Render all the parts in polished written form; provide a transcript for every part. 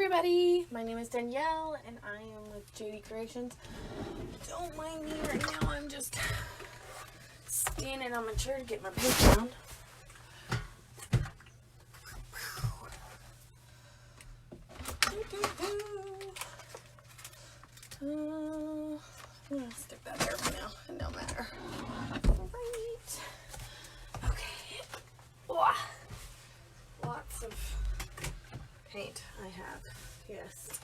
everybody, my name is Danielle and I am with Judy Creations. Don't mind me right now, I'm just standing on my chair to get my paint down. I'm gonna stick that there for now, it don't matter. Alright. Okay. Oh, lots of paint I have, yes.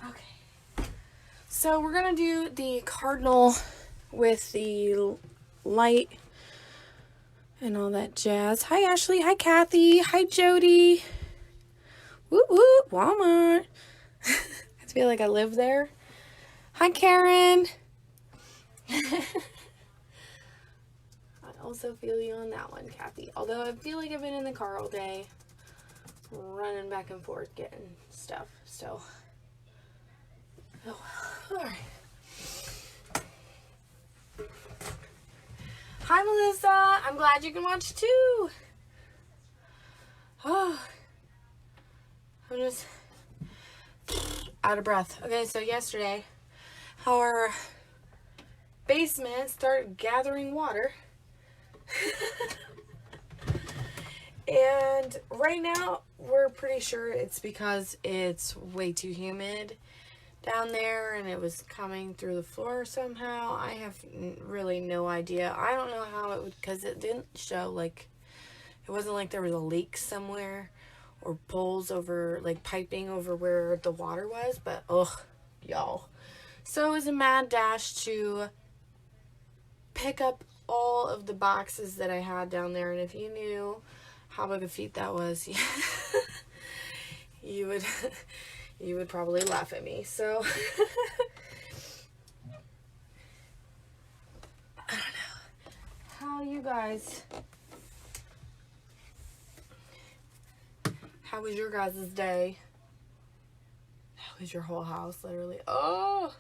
Okay. So we're gonna do the cardinal with the light and all that jazz. Hi Ashley, hi Kathy, hi Jody. Woo woo, Walmart. I feel like I live there. Hi Karen. I also feel you on that one, Kathy. Although I feel like I've been in the car all day, running back and forth, getting stuff. So, oh, all right. Hi, Melissa. I'm glad you can watch too. Oh, I'm just out of breath. Okay, so yesterday, our basement started gathering water. And right now, we're pretty sure it's because it's way too humid down there and it was coming through the floor somehow. I have really no idea. I don't know how it would, because it didn't show, like, it wasn't like there was a leak somewhere or pulls over, like, piping over where the water was, but, ugh, y'all. So it was a mad dash to pick up all of the boxes that I had down there, and if you knew how big a feat that was, you would probably laugh at me. So I don't know how you guys, how was your guys' day? How was your whole house, literally? Oh,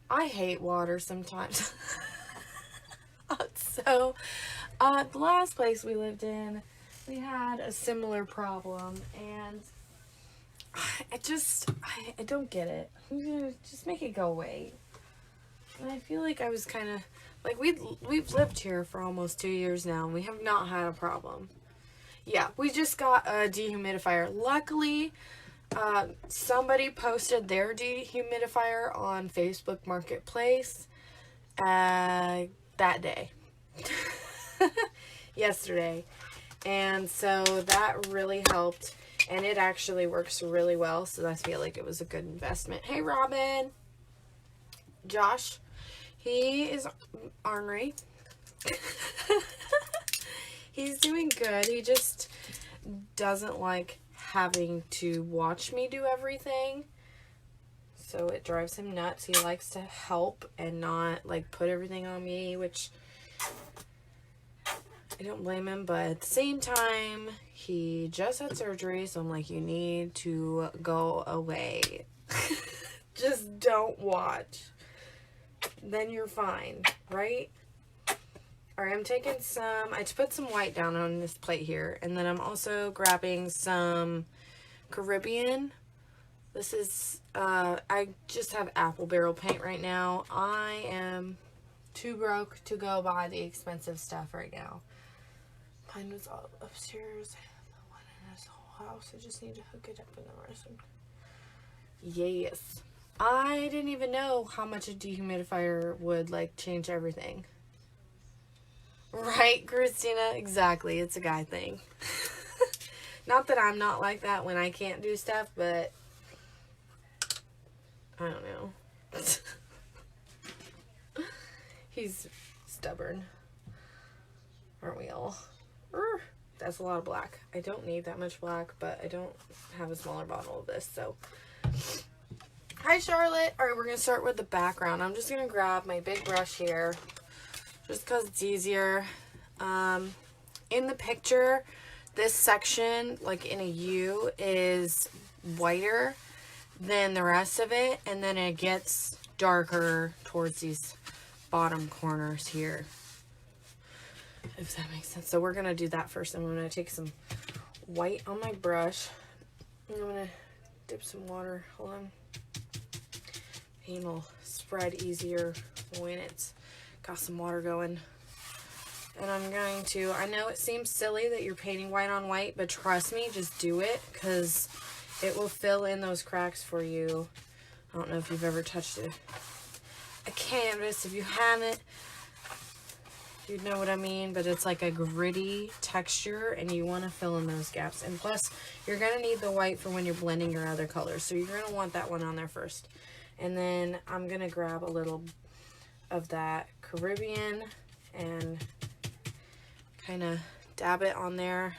I hate water sometimes. So the last place we lived in, we had a similar problem, and I don't get it. Just make it go away. And I feel like I was kind of, like, we've lived here for almost 2 years now, and we have not had a problem. Yeah, we just got a dehumidifier. Luckily, somebody posted their dehumidifier on Facebook Marketplace that day. Yesterday. And so that really helped. And it actually works really well, so I feel like it was a good investment. Hey, Robin. Josh. He is ornery. He's doing good. He just doesn't like having to watch me do everything. So it drives him nuts. He likes to help and not, like, put everything on me, which I don't blame him, but at the same time, he just had surgery, so I'm like, you need to go away. Just don't watch. Then you're fine, right? Alright, I'm taking I put some white down on this plate here, and then I'm also grabbing some Caribbean. This is, I just have apple barrel paint right now. I am too broke to go buy the expensive stuff right now. Mine was all upstairs. I have the one in this whole house. I just need to hook it up in the restroom. Yes. I didn't even know how much a dehumidifier would, like, change everything. Right, Christina? Exactly. It's a guy thing. Not that I'm not like that when I can't do stuff, but I don't know. He's stubborn. Aren't we all? That's a lot of black. I don't need that much black, but I don't have a smaller bottle of this, so. Hi, Charlotte. All right, we're going to start with the background. I'm just going to grab my big brush here, just because it's easier. In the picture, this section, like in a U, is whiter than the rest of it, and then it gets darker towards these bottom corners here. if that makes sense. So we're going to do that first. I'm going to take some white on my brush. I'm going to dip some water. Hold on. Paint will spread easier when it's got some water going. And I'm going to, I know it seems silly that you're painting white on white, but trust me, just do it, because it will fill in those cracks for you. I don't know if you've ever touched a canvas. If you haven't, you'd know what I mean, but it's like a gritty texture, and you want to fill in those gaps. And plus, you're going to need the white for when you're blending your other colors, so you're going to want that one on there first. And then I'm going to grab a little of that Caribbean and kind of dab it on there.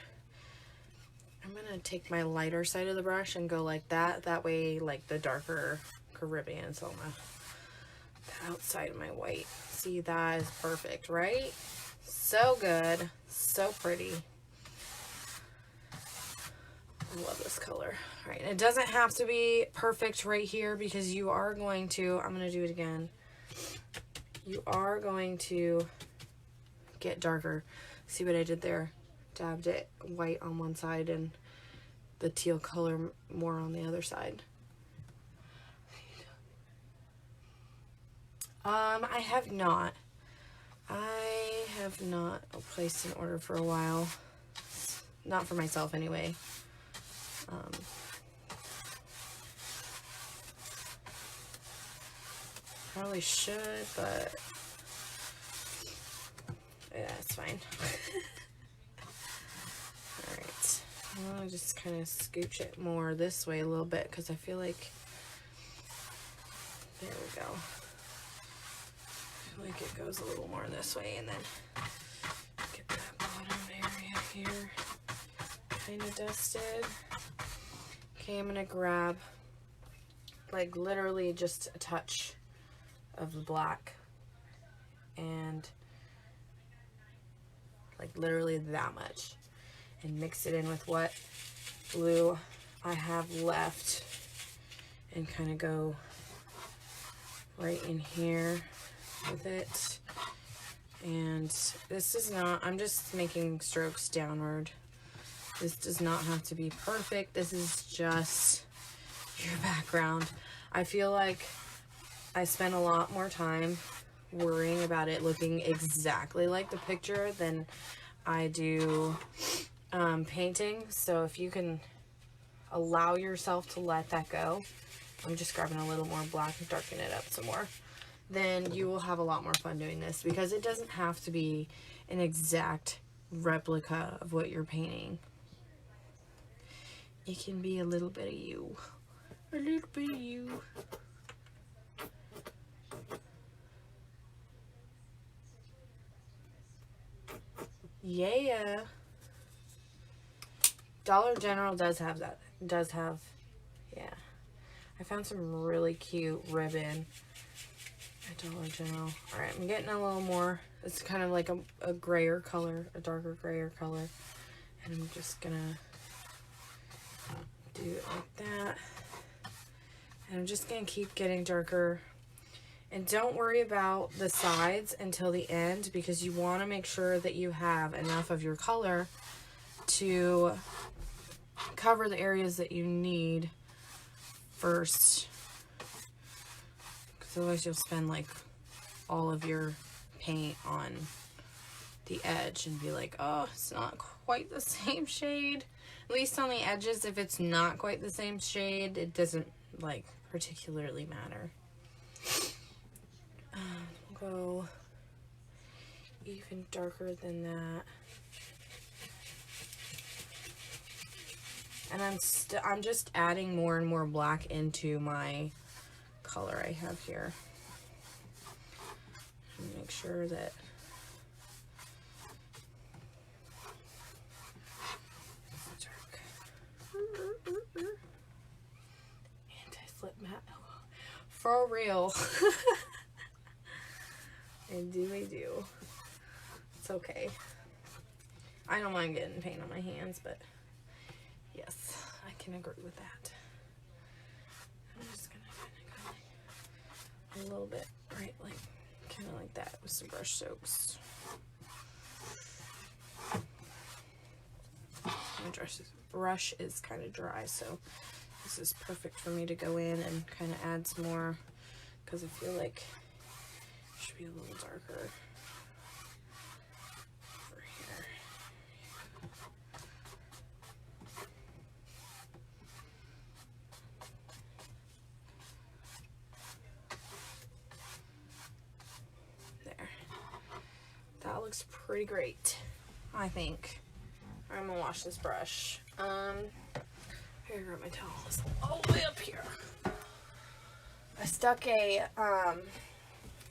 I'm going to take my lighter side of the brush and go like that. That way, like, the darker Caribbean's on the outside of my white. See, that is perfect, right? So good. So pretty. I love this color. All right, it doesn't have to be perfect right here, because you are going to, I'm going to do it again. You are going to get darker. See what I did there? Dabbed it white on one side and the teal color more on the other side. I have not. I have not placed an order for a while. Not for myself anyway. Probably should, but yeah, it's fine. Alright, I'm gonna just kind of scooch it more this way a little bit, because I feel like, there we go. I feel like it goes a little more this way, and then get that bottom area here kind of dusted. Okay, I'm gonna grab, like, literally just a touch of the black, and like literally that much, and mix it in with what blue I have left, and kind of go right in here with it. And this is not, I'm just making strokes downward. This does not have to be perfect. This is just your background. I feel like I spent a lot more time worrying about it looking exactly like the picture than I do painting. So if you can allow yourself to let that go, I'm just grabbing a little more black and darkening it up some more, then you will have a lot more fun doing this, because it doesn't have to be an exact replica of what you're painting. It can be a little bit of you. A little bit of you. Yeah. Dollar General does have that. Does have, yeah. I found some really cute ribbon at Dollar General. Alright, I'm getting a little more. It's kind of like a grayer color, a darker grayer color. And I'm just gonna do it like that. And I'm just gonna keep getting darker. And don't worry about the sides until the end, because you want to make sure that you have enough of your color to cover the areas that you need first. Because otherwise you'll spend like all of your paint on the edge and be like, oh, it's not quite the same shade. At least on the edges, if it's not quite the same shade, it doesn't like particularly matter. We'll go even darker than that. And I'm just adding more and more black into my color I have here. Make sure that it's dark. Anti-slip matte. For real. I do. It's okay. I don't mind getting paint on my hands, but yes, I can agree with that. I'm just gonna kind of go like a little bit, right, like kind of like that with some brush soaks. my brush is kind of dry, so this is perfect for me to go in and kind of add some more, because I feel like it should be a little darker over here. There. That looks pretty great, I think. I'm gonna wash this brush. Here, grab my towels all the way up here. I stuck a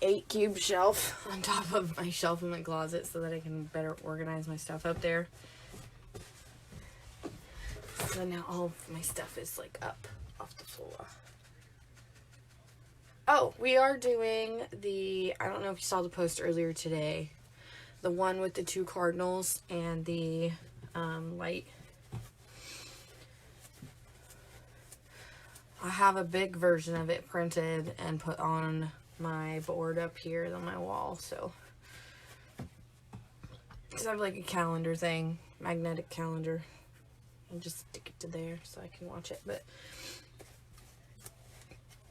8-cube shelf on top of my shelf in my closet so that I can better organize my stuff up there. So now all of my stuff is like up off the floor. Oh, we are doing the, I don't know if you saw the post earlier today, the one with the 2 Cardinals and the light. I have a big version of it printed and put on my board up here on my wall, so I have like a calendar thing, magnetic calendar, and just stick it to there so I can watch it. But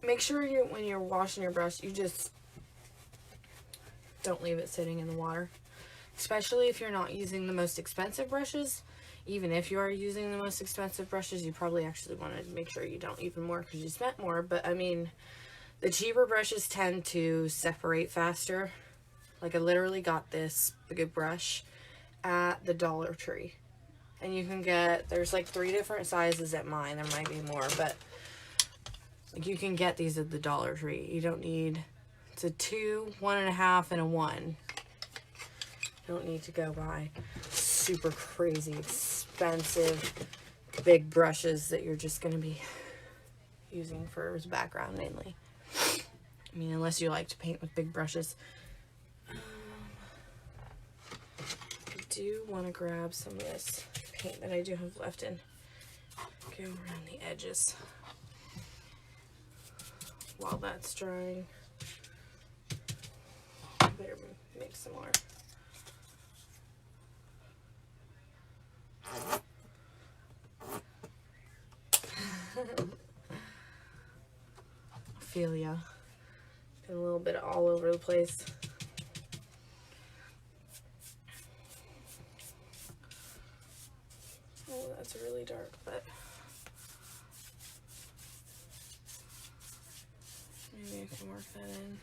make sure when you're washing your brush, you just don't leave it sitting in the water, especially if you're not using the most expensive brushes. Even if you are using the most expensive brushes, you probably actually want to make sure you don't even more because you spent more. But I mean, the cheaper brushes tend to separate faster. Like I literally got this big brush at the Dollar Tree. And you can get, there's like 3 different sizes at mine. There might be more, but like you can get these at the Dollar Tree. You don't need, it's a 2, 1.5, and a 1. You don't need to go buy super crazy expensive big brushes that you're just going to be using for as background mainly. I mean, unless you like to paint with big brushes. I do want to grab some of this paint that I do have left and go around the edges while that's drying. Better make some more. I feel ya. Been a little bit all over the place. Oh, that's really dark, but maybe I can work that in.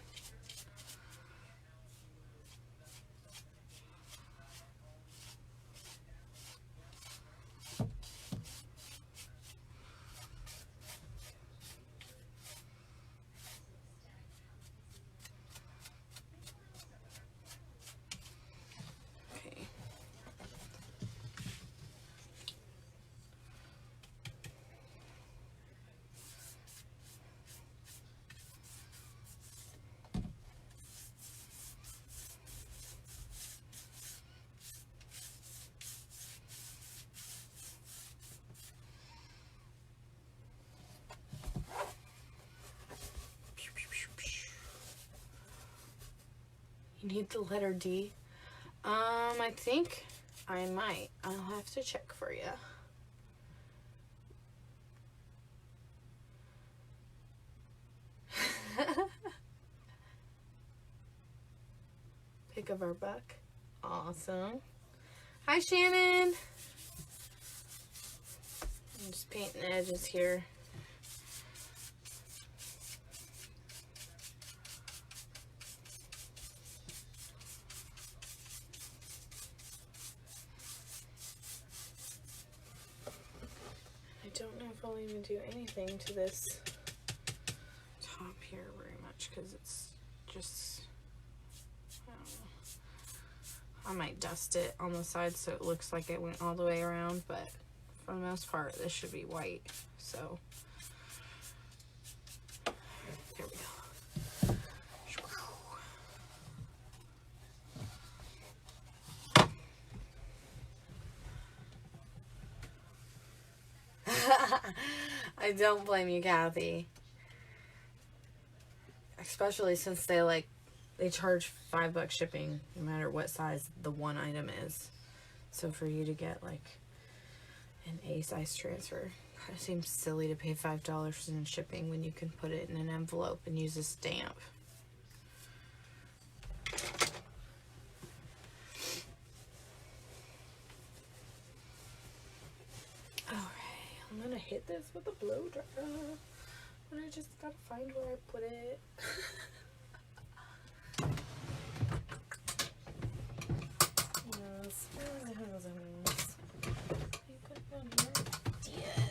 You need the letter D. I think I might. I'll have to check for you. Pick of our buck. Awesome. Hi, Shannon. I'm just painting the edges here. I don't know if I'll even do anything to this top here very much because it's just, I don't know. I might dust it on the side so it looks like it went all the way around, but for the most part this should be white, so there we go. I don't blame you, Kathy. Especially since they charge $5 shipping no matter what size the one item is. So for you to get like an A size transfer. It seems silly to pay $5 in shipping when you can put it in an envelope and use a stamp. Alright, I'm gonna hit this with a blow dryer. But I just gotta find where I put it. Yes, where the hell is it? You put it down here. Yeah.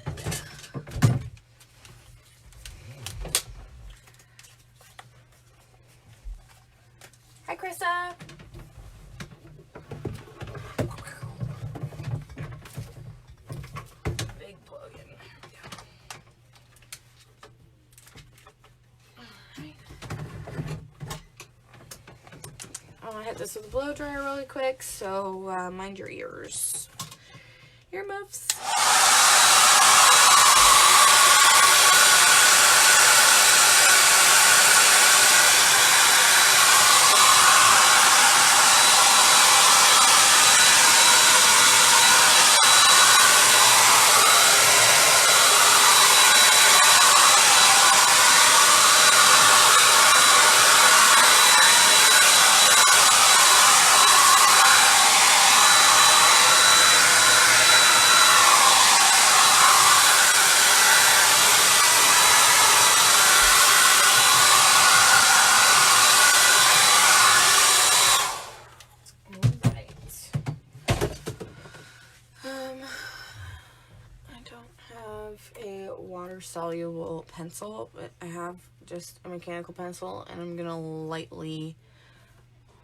Hi, Krista. Big plug in. I'm gonna hit this with a blow dryer really quick, so mind your ears. Earmuffs. Soluble pencil, but I have just a mechanical pencil, and I'm gonna lightly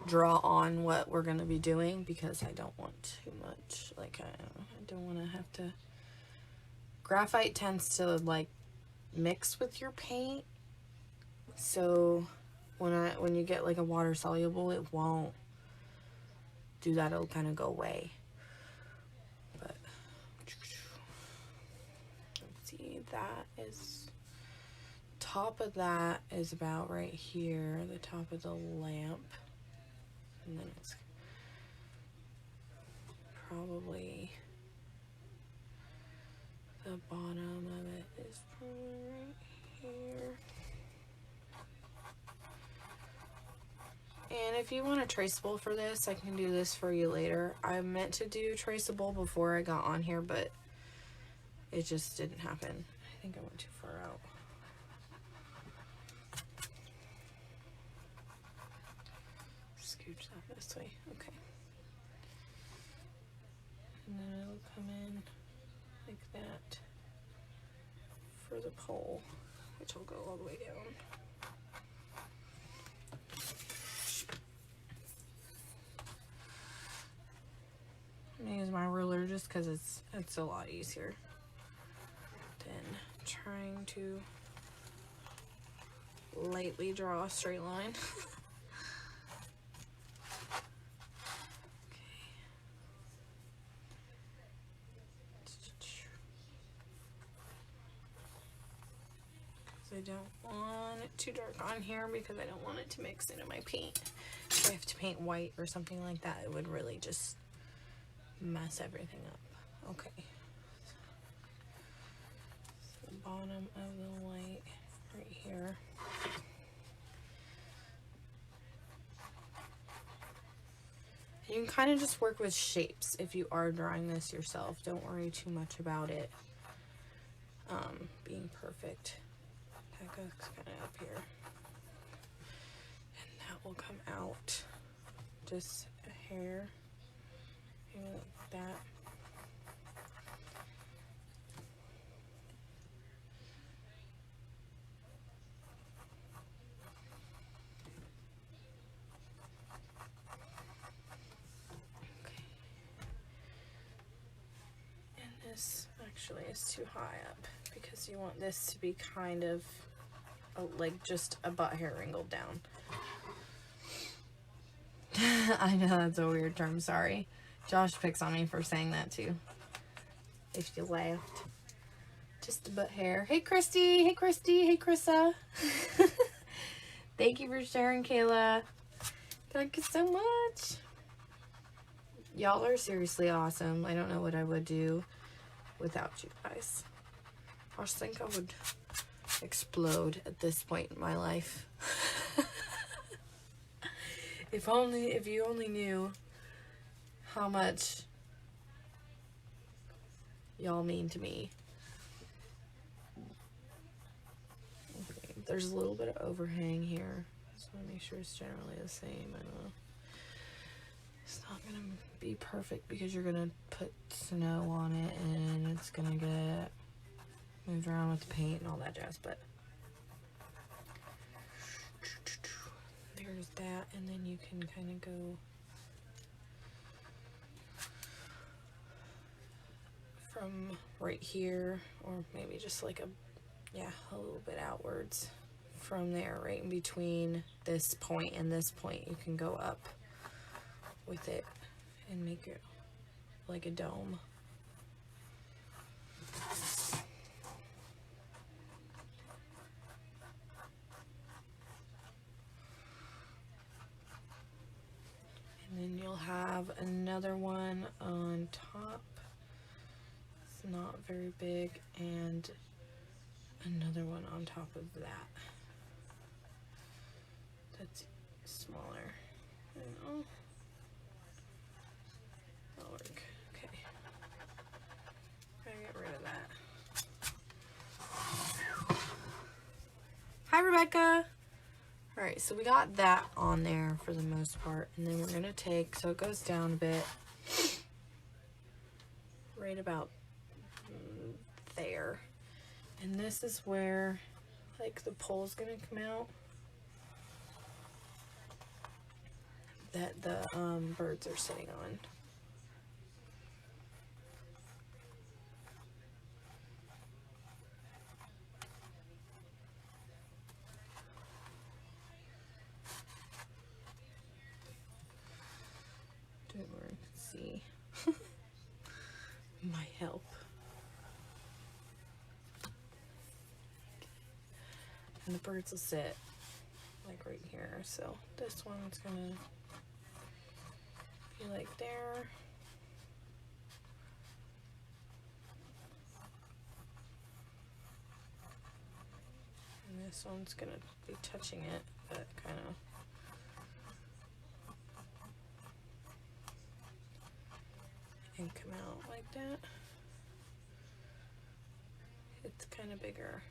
draw on what we're gonna be doing because I don't want too much. Like I don't want to have to. Graphite tends to like mix with your paint, so when you get like a water soluble, it won't do that. It'll kind of go away. But that is, top of that is about right here, the top of the lamp, and then it's probably the bottom of it is probably right here. And if you want a traceable for this, I can do this for you later. I meant to do traceable before I got on here, but it just didn't happen. I think I went too far out. Scooch that this way. Okay. And then it'll come in like that for the pole, which will go all the way down. I'm gonna use my ruler just because it's a lot easier than trying to lightly draw a straight line. I don't want it too dark on here because I don't want it to mix into my paint. If I have to paint white or something like that, it would really just mess everything up. Okay. So bottom of the light right here. You can kind of just work with shapes if you are drawing this yourself. Don't worry too much about it being perfect. That goes kind of up here. And that will come out just a hair. Maybe like that. Okay. And this actually is too high up because you want this to be kind of like just a butt hair wrinkled down. I know that's a weird term, sorry. Josh picks on me for saying that too. If you laughed. Just a butt hair. Hey Christy, hey Christy, hey Krissa. Thank you for sharing, Kayla. Thank you so much. Y'all are seriously awesome. I don't know what I would do without you guys. I just think I would explode at this point in my life. If you only knew how much y'all mean to me. Okay, there's a little bit of overhang here. Just want to make sure it's generally the same. I don't know. It's not gonna be perfect because you're gonna put snow on it and it's gonna get moved around with the paint and all that jazz, but there's that, and then you can kind of go from right here, or maybe just like a little bit outwards from there, right in between this point and this point. You can go up with it and make it like a dome. And then you'll have another one on top. It's not very big, and another one on top of that. That's smaller. I don't know. That'll work. Okay. Gotta get rid of that. Hi, Rebecca. Alright, so we got that on there for the most part, and then we're gonna take, so it goes down a bit, right about there, and this is where like the pole's gonna come out that the birds are sitting on. Don't worry, see. Might help. And the birds will sit like right here, so this one's gonna be like there. And this one's gonna be touching it, but kind of and come out like that. It's kind of bigger.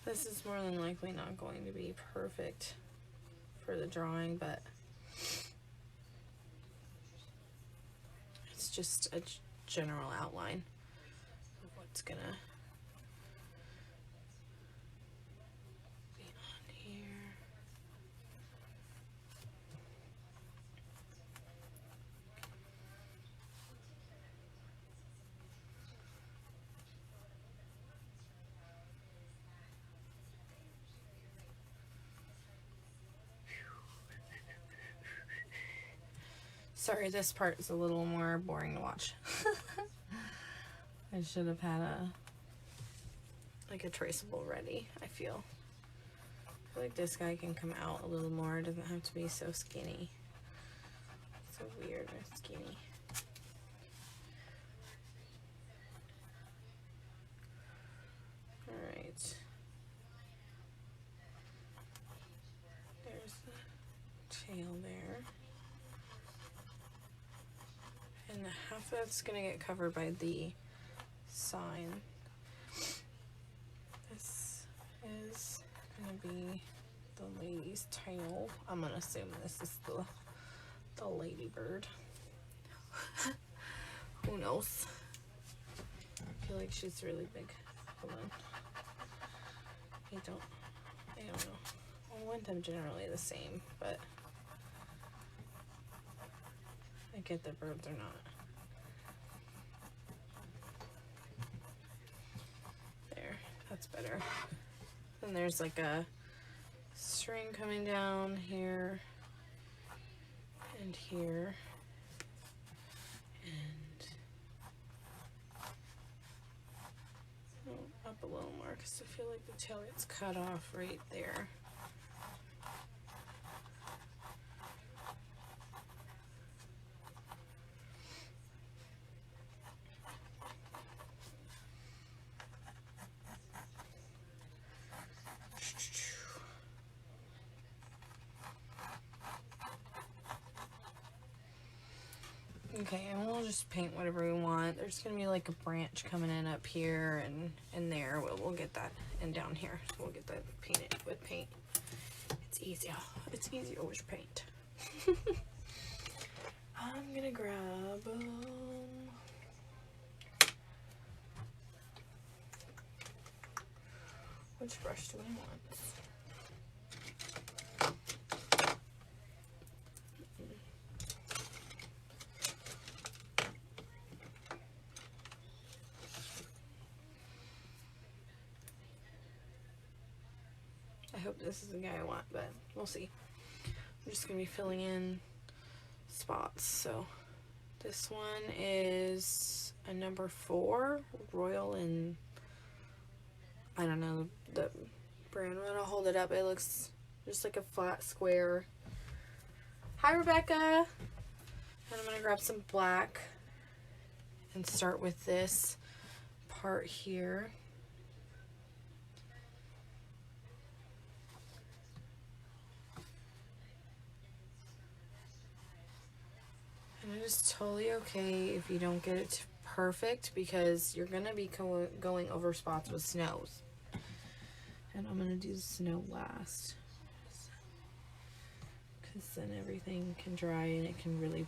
This is more than likely not going to be perfect for the drawing, but it's just a general outline of what's gonna be on here. Sorry, this part is a little more boring to watch. I should have had a traceable ready, I feel. I feel like this guy can come out a little more. It doesn't have to be so skinny. So weird and skinny. Alright. There's the tail there. And half of that's gonna get covered by the sign. This is gonna be the lady's tail. I'm gonna assume this is the ladybird. Who knows? I feel like she's really big. Hold on. I don't know. I want them generally the same, but I get that birds are not. that's better. Then there's like a string coming down here and here. And up a little more because I feel like the tail gets cut off right there. Okay, and we'll just paint whatever we want. There's going to be like a branch coming in up here and there. We'll get that, and down here. We'll get that painted with paint. It's easier. It's easier with paint. I'm going to grab... which brush do I want? I hope this is the guy I want, but we'll see. I'm just going to be filling in spots. So this one is a number 4, Royal, and I don't know the brand. When I hold it up, it looks just like a flat square. Hi, Rebecca. And I'm going to grab some black and start with this part here. And it is totally okay if you don't get it perfect, because you're going to be going over spots with snows. And I'm going to do the snow last, because then everything can dry and it can really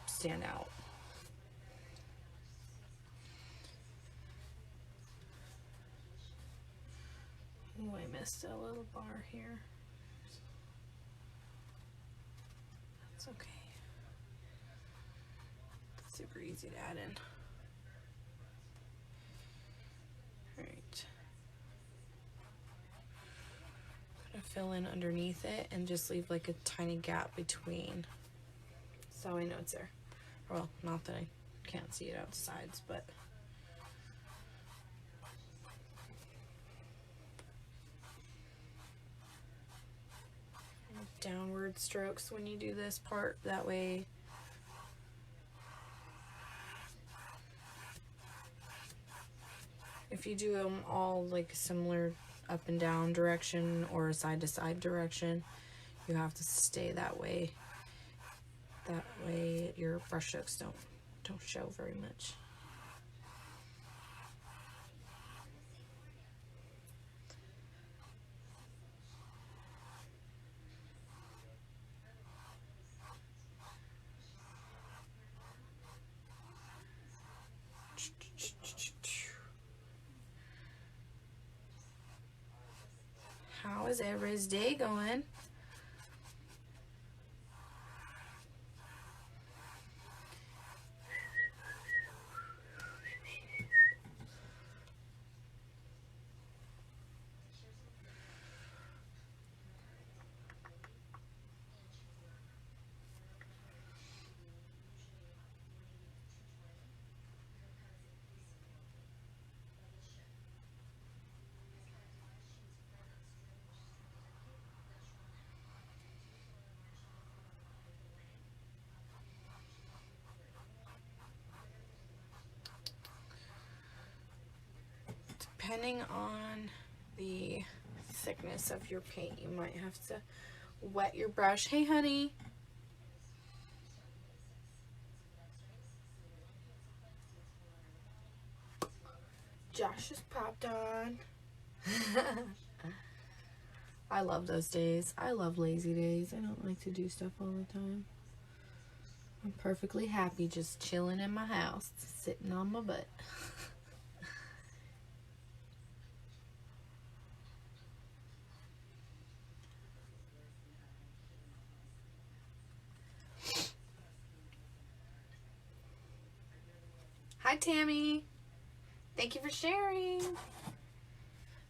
stand out. Oh, I missed a little bar here. That's okay. It's super easy to add in. Alright. I'm gonna fill in underneath it and just leave like a tiny gap between, so I know it's there. Well, not that I can't see it out the sides, but downward strokes when you do this part, that way if you do them all like similar up and down direction or side to side direction, you have to stay that way. That way your brush strokes don't show very much. How is everybody's day going? Depending on the thickness of your paint, you might have to wet your brush. Hey, honey. Josh just popped on. I love those days. I love lazy days. I don't like to do stuff all the time. I'm perfectly happy just chilling in my house, sitting on my butt. Hi, Tammy. Thank you for sharing.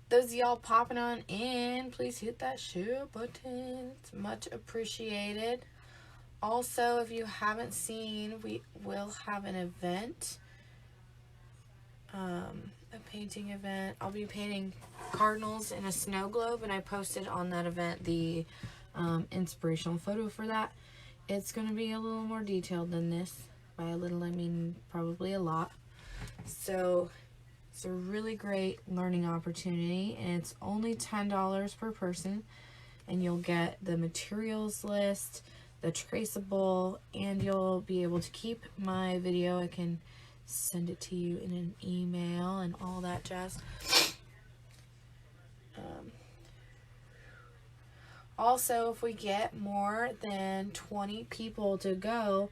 those of y'all popping on in, please hit that share button. It's much appreciated. Also, if you haven't seen, we will have an event, a painting event. I'll be painting Cardinals in a snow globe, and I posted on that event the inspirational photo for that. It's going to be a little more detailed than this. By a little, I mean probably a lot. So it's a really great learning opportunity, and it's only $10 per person, and you'll get the materials list, the traceable, and you'll be able to keep my video. I can send it to you in an email and all that jazz. Also, if we get more than 20 people to go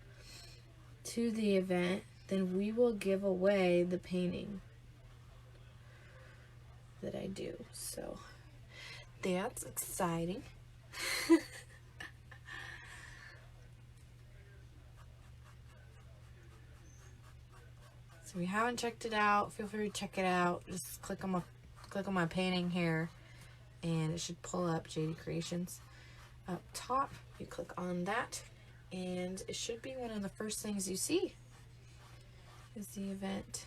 to the event, then we will give away the painting that I do. So that's exciting. So if you haven't checked it out, feel free to check it out. Just click on my painting here, and it should pull up JD Creations up top. You click on that, and it should be one of the first things you see is the event.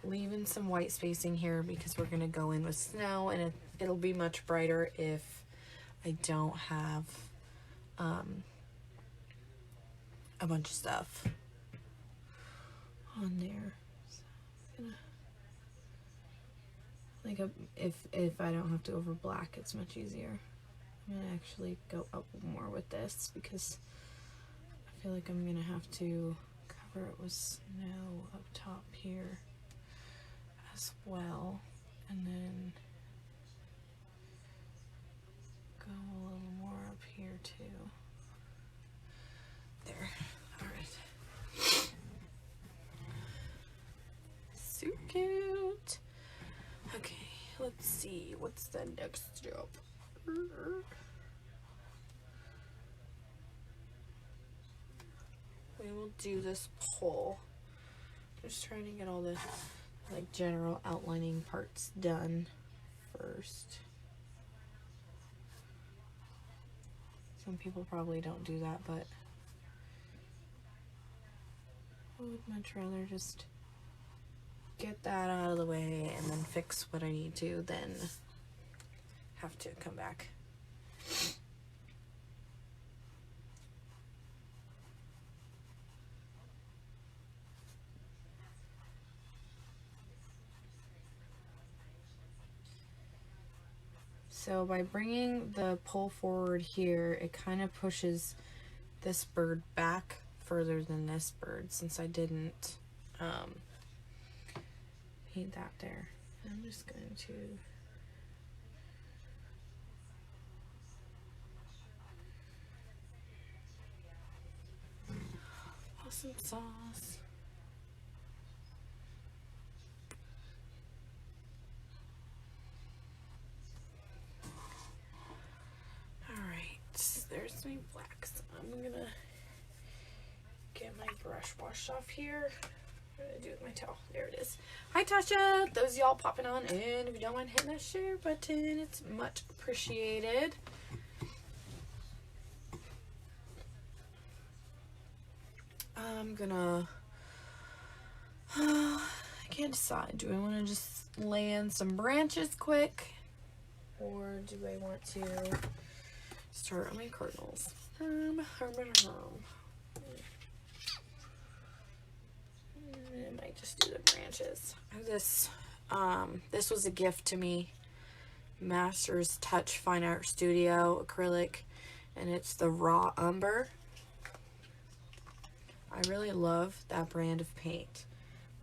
Leaving some white spacing here because we're gonna go in with snow, and it'll be much brighter if I don't have a bunch of stuff on there. So I'm gonna, if I don't have to over black, it's much easier. I'm gonna actually go up more with this because I feel like I'm gonna have to cover it with snow up top here as well, and then go a little more up here too. There. Alright. So cute. Okay, let's see. What's the next step? We will do this pole. Just trying to get all the like general outlining parts done first. Some people probably don't do that, but I would much rather just get that out of the way and then fix what I need to than have to come back. So by bringing the pole forward here, it kind of pushes this bird back further than this bird, since I didn't paint that there. I'm just going to awesome sauce. There's my blacks. I'm gonna get my brush washed off here. What did I do with my towel? There it is. Hi Tasha! Those of y'all popping on in. If you don't mind hitting that share button, it's much appreciated. I'm gonna I can't decide. Do I want to just lay in some branches quick, or do I want to start on my Cardinals? I might just do the branches. I have this, this was a gift to me. Master's Touch Fine Art Studio acrylic, and it's the raw umber. I really love that brand of paint.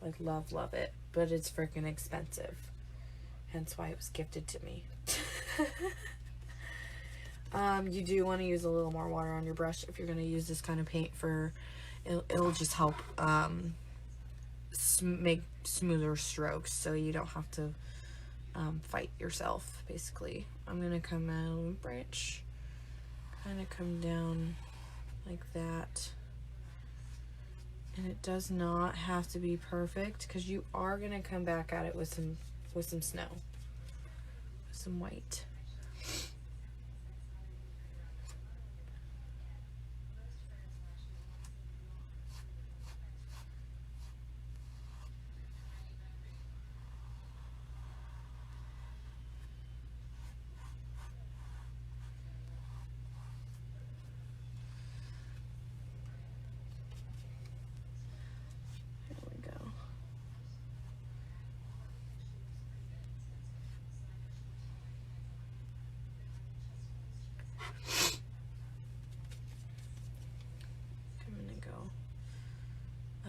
Like love it, but it's freaking expensive. Hence why it was gifted to me. You do want to use a little more water on your brush if you're going to use this kind of paint for, it'll just help make smoother strokes, so you don't have to fight yourself, basically. I'm going to come out of the branch, kind of come down like that, And it does not have to be perfect, because you are going to come back at it with some snow. With some white.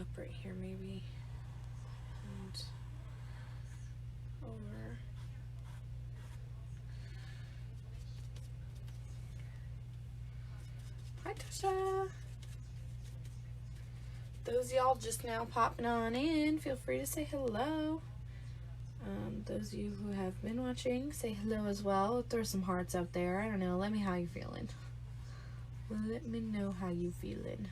Up right here maybe, and over. Hi Tasha! Those y'all just now popping on in, feel free to say hello. Those of you who have been watching, say hello as well. Throw some hearts up there. I don't know, let me know how you feeling. Let me know how you feeling.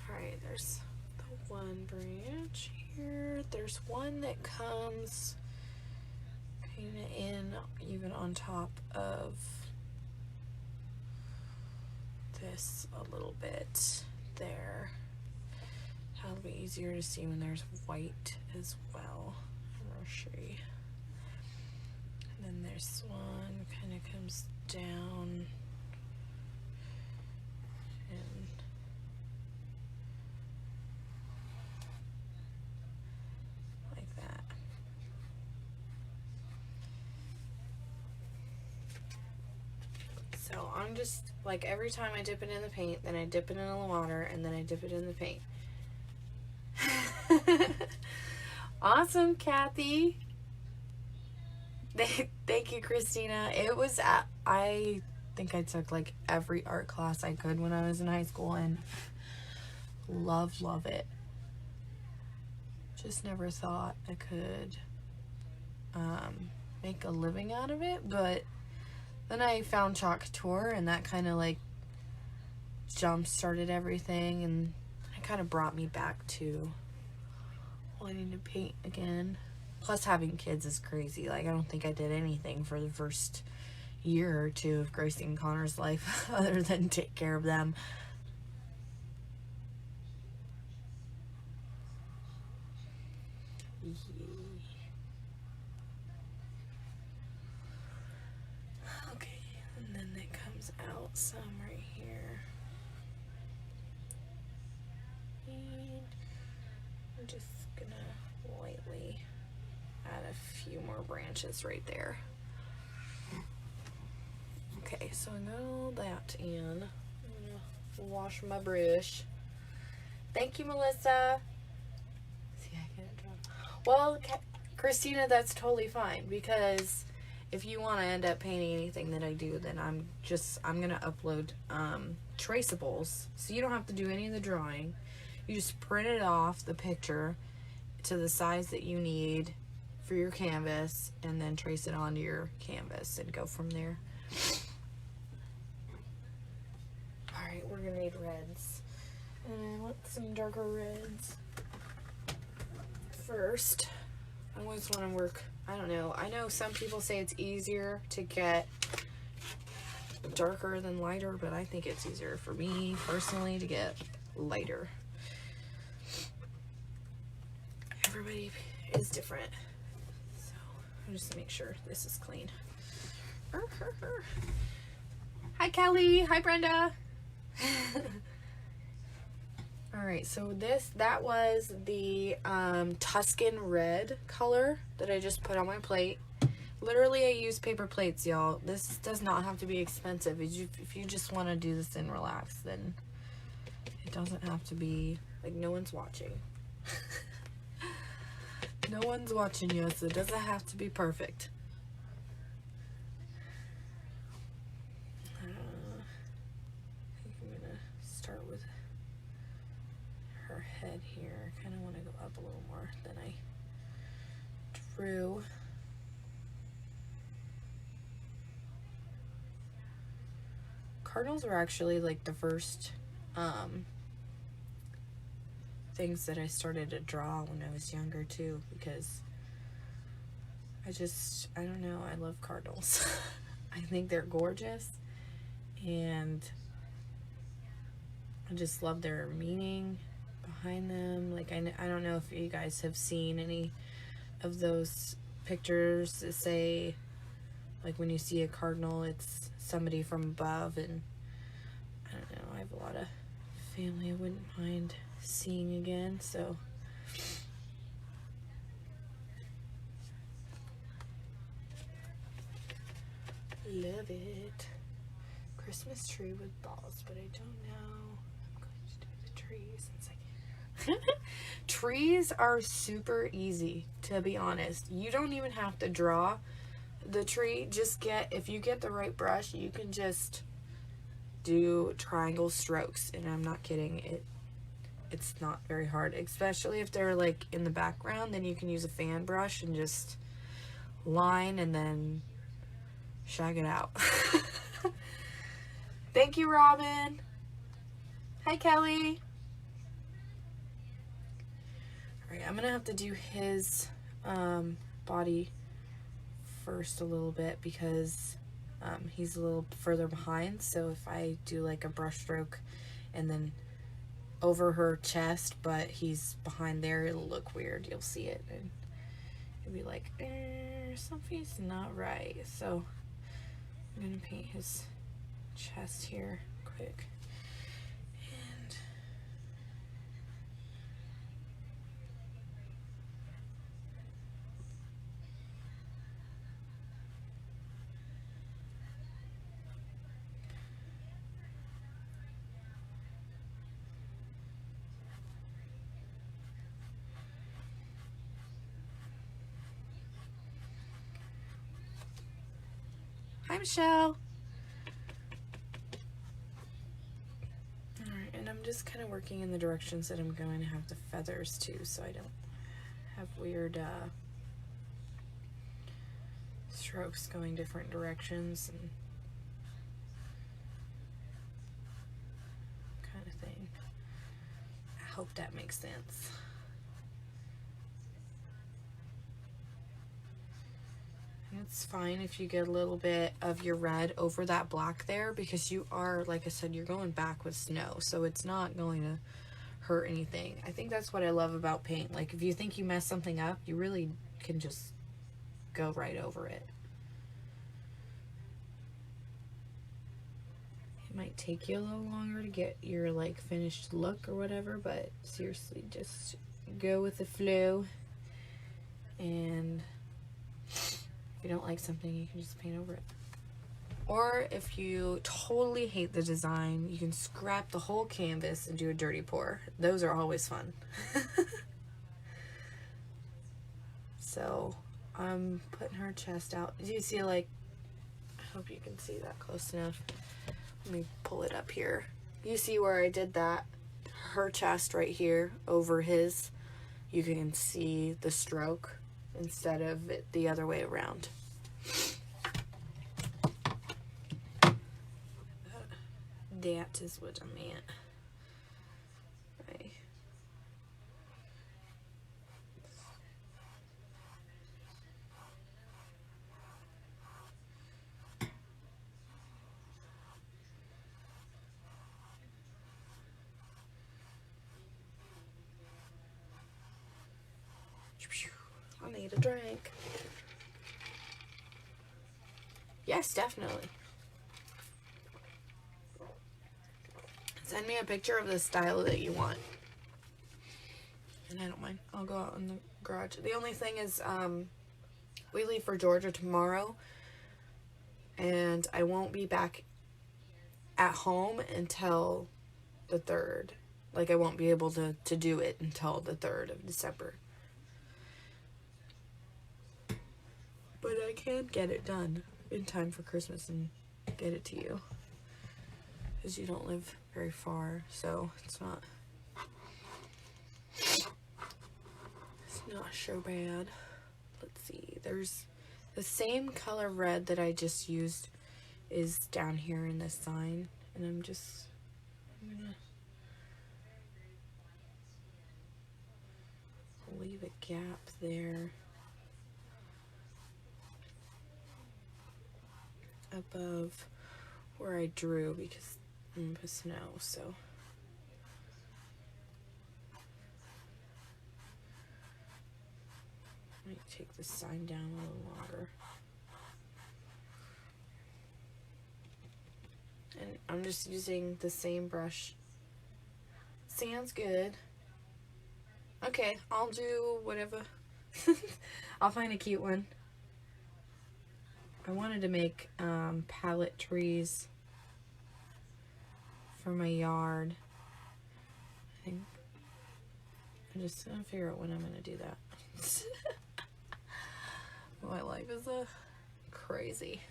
Alright, there's the one branch here. There's one that comes kind of in even on top of this a little bit there. That'll be easier to see when there's white as well. I'm gonna show you. And then there's one kind of comes down and like that. So I'm just like, every time I dip it in the paint, then I dip it in the water, and then I dip it in the paint. Awesome, Kathy. Thank you, Christina. It was I think I took like every art class I could when I was in high school, and love it. Just never thought I could make a living out of it, but then I found Chalk Couture, and that kind of like jump started everything, and it kind of brought me back to wanting to paint again. Plus, having kids is crazy. Like, I don't think I did anything for the first year or two of Gracie and Connor's life other than take care of them. Yeah. Okay, and then it comes out some right here. And I'm just gonna lightly add a few more branches right there. Okay, so I got that in. I'm gonna wash my brush. Thank you, Melissa. See, I can't draw. Well, Christina, that's totally fine, because if you want to end up painting anything that I do, then I'm gonna upload traceables, so you don't have to do any of the drawing. You just print it off, the picture, to the size that you need for your canvas, and then trace it onto your canvas and go from there. Alright, we're gonna need reds. And I want some darker reds first. I always want to work, I don't know, I know some people say it's easier to get darker than lighter, but I think it's easier for me personally to get lighter. Everybody is different. So I'll just make sure this is clean. Hi Kelly, hi Brenda. Alright, so that was the Tuscan red color that I just put on my plate. Literally, I use paper plates, y'all. This does not have to be expensive. If you just want to do this and relax, then it doesn't have to be, like, no one's watching. No one's watching you, so it doesn't have to be perfect. I think I'm going to start with her head here. I kind of want to go up a little more than I drew. Cardinals were actually like the first things that I started to draw when I was younger too, because I don't know, I love cardinals. I think they're gorgeous, and I just love their meaning behind them. Like, I don't know if you guys have seen any of those pictures that say, like, when you see a cardinal, it's somebody from above, and I don't know, I have a lot of family I wouldn't mind seeing again, so love it. Christmas tree with balls, but I don't know. I'm going to do the trees in a second. Trees are super easy, to be honest. You don't even have to draw the tree. Just if you get the right brush, you can just do triangle strokes, and I'm not kidding. It's not very hard, especially if they're like in the background. Then you can use a fan brush and just line and then shag it out. Thank you, Robin. Hi, Kelly. Alright, I'm gonna have to do his body first a little bit, because he's a little further behind. So if I do like a brush stroke and then over her chest, but he's behind there, it'll look weird. You'll see it and you'll be like, something's not right. So I'm gonna paint his chest here quick. And hi, Michelle. Alright, and I'm just kind of working in the directions that I'm going to have the feathers too, so I don't have weird strokes going different directions and kind of thing. I hope that makes sense. And it's fine if you get a little bit of your red over that black there, because you are, like I said, you're going back with snow, so it's not going to hurt anything. I think that's what I love about paint. Like, if you think you mess something up, you really can just go right over it. It might take you a little longer to get your like finished look or whatever, but seriously, just go with the flow. And if you don't like something, you can just paint over it. Or if you totally hate the design, you can scrap the whole canvas and do a dirty pour. Those are always fun. So I'm putting her chest out. Do you see, like, I hope you can see that close enough. Let me pull it up here. You see where I did that? Her chest right here over his. You can see the stroke instead of it the other way around. That is what I meant. Right. I need a drink. Yes, definitely. Send me a picture of the style that you want. And I don't mind. I'll go out in the garage. The only thing is, we leave for Georgia tomorrow, and I won't be back at home until the 3rd. Like, I won't be able to do it until the 3rd of December. But I can get it done in time for Christmas and get it to you. Because you don't live very far, so it's not so bad. Let's see, there's the same color red that I just used is down here in this sign, And I'm gonna leave a gap there above where I drew because I'm gonna put snow, so. Might take the sign down a little longer. And I'm just using the same brush. Sounds good. Okay, I'll do whatever. I'll find a cute one. I wanted to make palette trees for my yard. I think I'm just gonna figure out when I'm gonna do that. My life is a crazy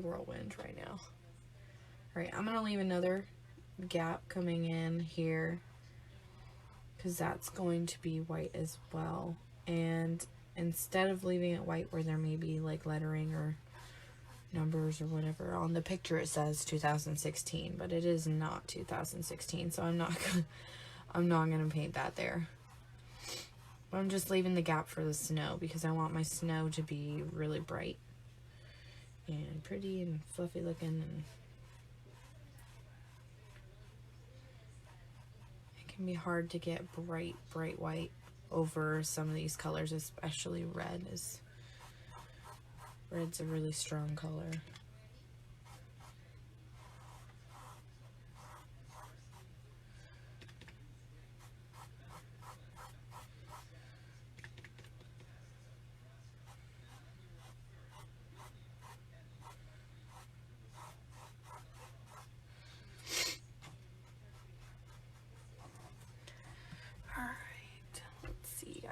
whirlwind right now. Alright, I'm gonna leave another gap coming in here because that's going to be white as well. And instead of leaving it white where there may be like lettering or numbers or whatever, on the picture it says 2016, but it is not 2016, so I'm not gonna paint that there. I'm just leaving the gap for the snow because I want my snow to be really bright and pretty and fluffy looking, and it can be hard to get bright white over some of these colors, especially red. Red's a really strong color.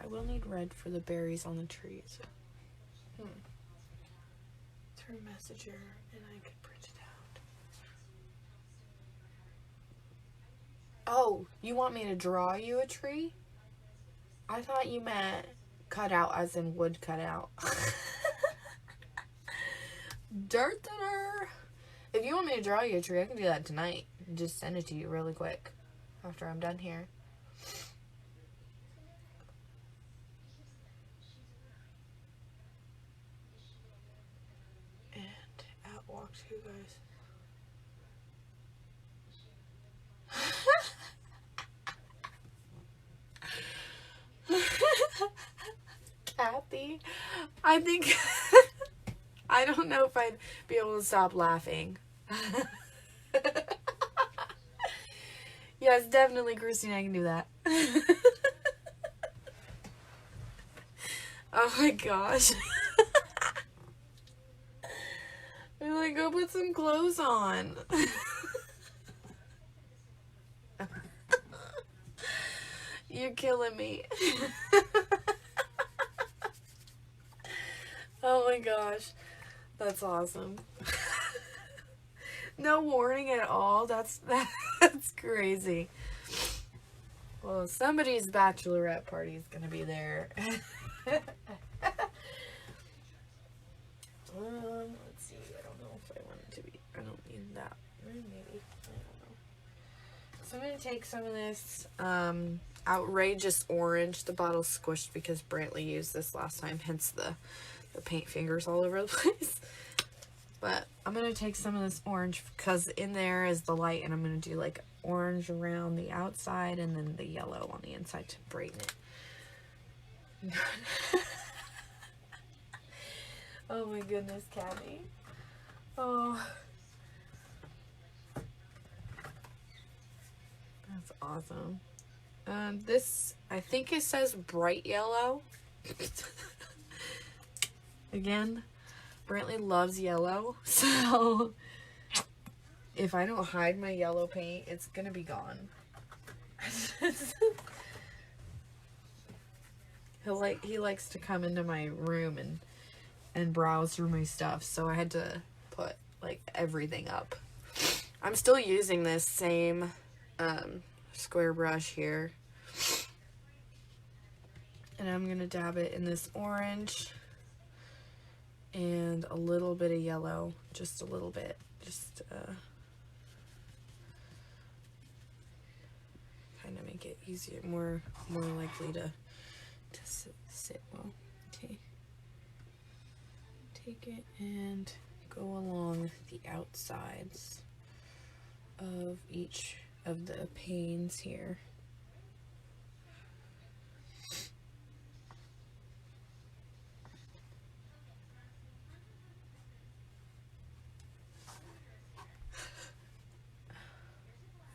I will need red for the berries on the trees. Turn messenger and I could print it out. Oh, you want me to draw you a tree? I thought you meant cut out as in wood cut out. Dirt. If you want me to draw you a tree, I can do that tonight. Just send it to you really quick after I'm done here. Walks you guys. Kathy, I think I don't know if I'd be able to stop laughing. Yes, definitely, Christine, I can do that. Oh my gosh. I'm like, go put some clothes on. You're killing me. Oh my gosh. That's awesome. No warning at all. That's crazy. Well, somebody's bachelorette party is gonna be there. Let's see. I don't know if I want it to be. I don't need that. Maybe. I don't know. So I'm gonna take some of this outrageous orange. The bottle's squished because Brantley used this last time, hence the paint fingers all over the place. But I'm going to take some of this orange because in there is the light, and I'm going to do like orange around the outside and then the yellow on the inside to brighten it. Oh my goodness, Kathy. Oh. That's awesome. This, I think it says bright yellow. Again, Brantley loves yellow, so if I don't hide my yellow paint, it's gonna be gone. He likes to come into my room and browse through my stuff, so I had to put like everything up. I'm still using this same square brush here, and I'm gonna dab it in this orange and a little bit of yellow, just a little bit, just make it easier, more likely to sit well. Okay. Take it and go along the outsides of each of the panes here.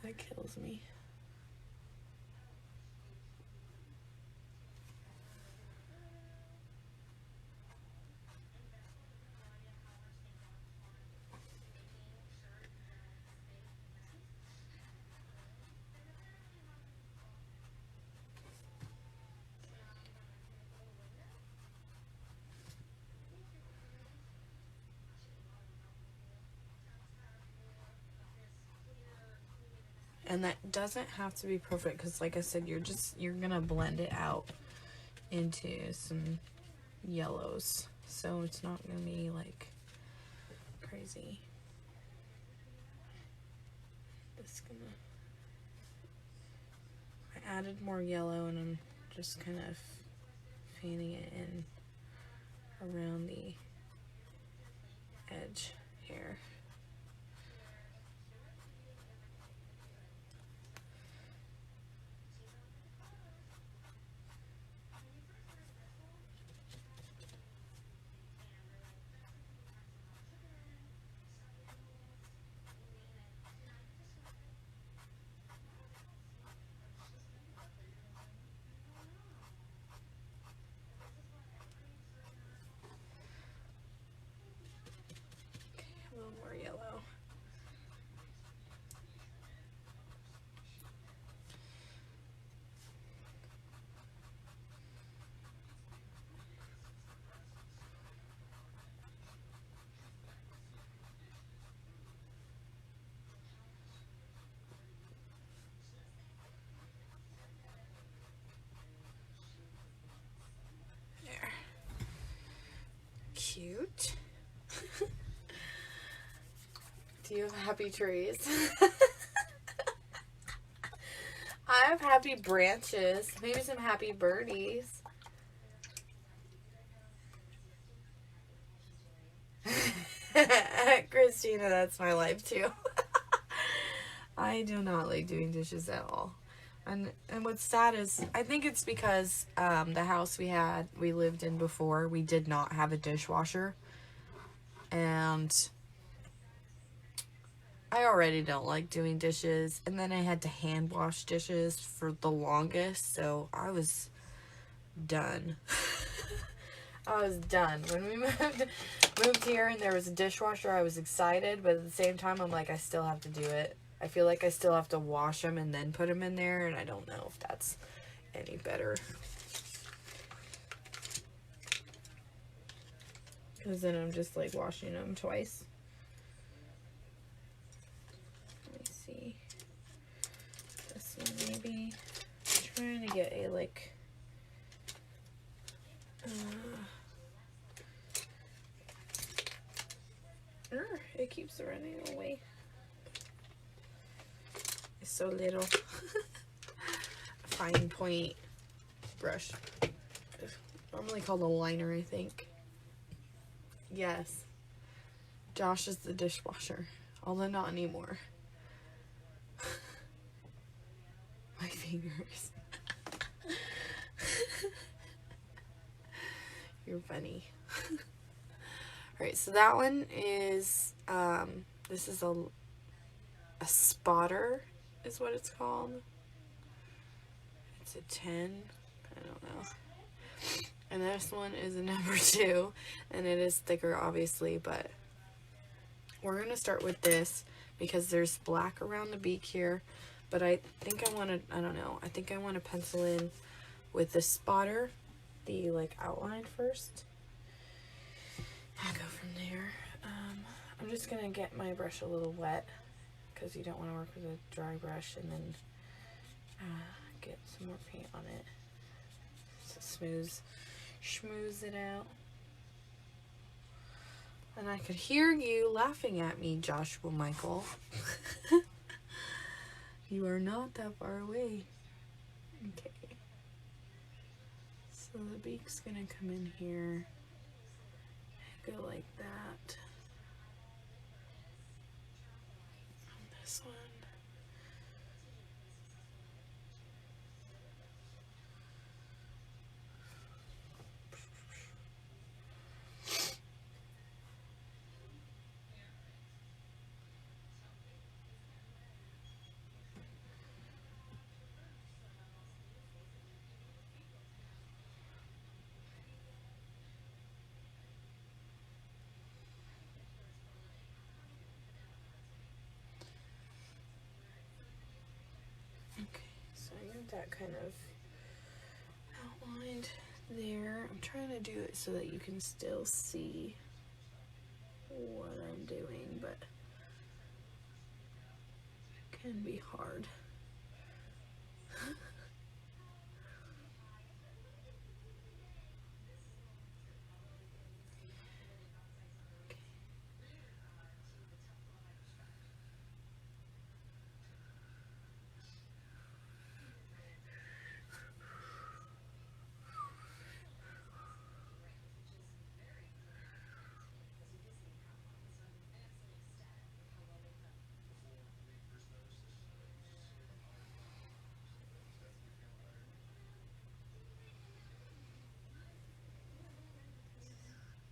That kills me. And that doesn't have to be perfect because, like I said, you're gonna blend it out into some yellows, so it's not gonna be like crazy. I added more yellow and I'm just kind of fanning it in around the edge here. A little more yellow. There. Cute. Do you have happy trees? I have happy branches. Maybe some happy birdies. Christina, that's my life too. I do not like doing dishes at all. And what's sad is, I think it's because the house we lived in before, we did not have a dishwasher. And I already don't like doing dishes. And then I had to hand wash dishes for the longest, so I was done. I was done. When we moved here and there was a dishwasher, I was excited, but at the same time, I'm like, I still have to do it. I feel like I still have to wash them and then put them in there, and I don't know if that's any better. Because then I'm just like washing them twice. Let me see. This one maybe. I'm trying to get a like... it keeps running away. It's so little. Fine point brush. It's normally called a liner, I think. Yes. Josh is the dishwasher. Although not anymore. My fingers. You're funny. Alright, so that one is, this is a spotter, is what it's called. It's a 10. I don't know. And this one is a number 2. And it is thicker, obviously, but we're going to start with this because there's black around the beak here. But I think I want to, I don't know, I think I want to pencil in with the spotter, the like outline first. I'll go from there. I'm just going to get my brush a little wet because you don't want to work with a dry brush and then get some more paint on it. So schmooze it out. And I could hear you laughing at me, Joshua Michael. You are not that far away. Okay. So the beak's gonna come in here, go like that. On this one. Okay, so I got that kind of outlined there. I'm trying to do it so that you can still see what I'm doing, but it can be hard.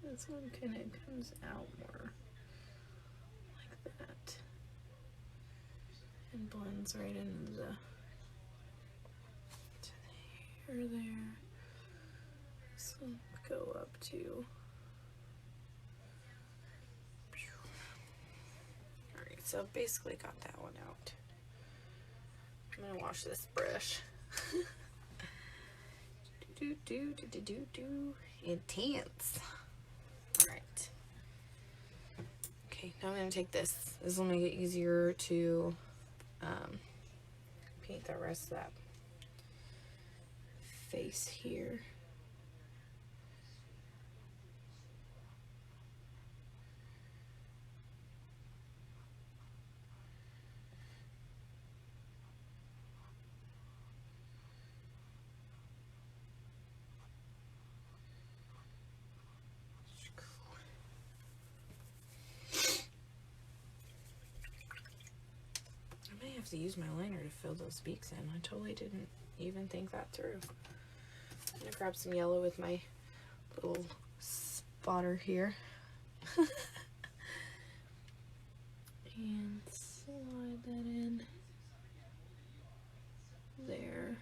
This one kind of comes out more like that and blends right into the hair there. So go up to. Alright, so I've basically got that one out. I'm gonna wash this brush. Intense. Alright. Okay, now I'm gonna take this. This will make it easier to paint the rest of that face here. I may have to use my liner to fill those beaks in. I totally didn't even think that through. I'm gonna grab some yellow with my little spotter here. And slide that in there.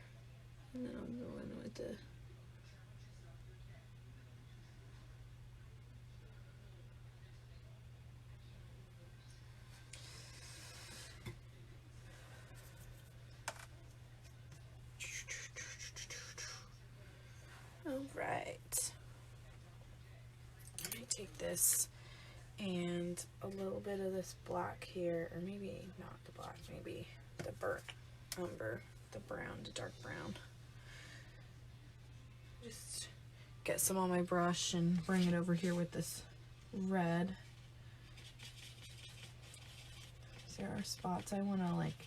And then I'll go in with the Alright. I might take this and a little bit of this black here, or maybe not the black, maybe the burnt umber, the brown, the dark brown. Just get some on my brush and bring it over here with this red. There are spots I want to like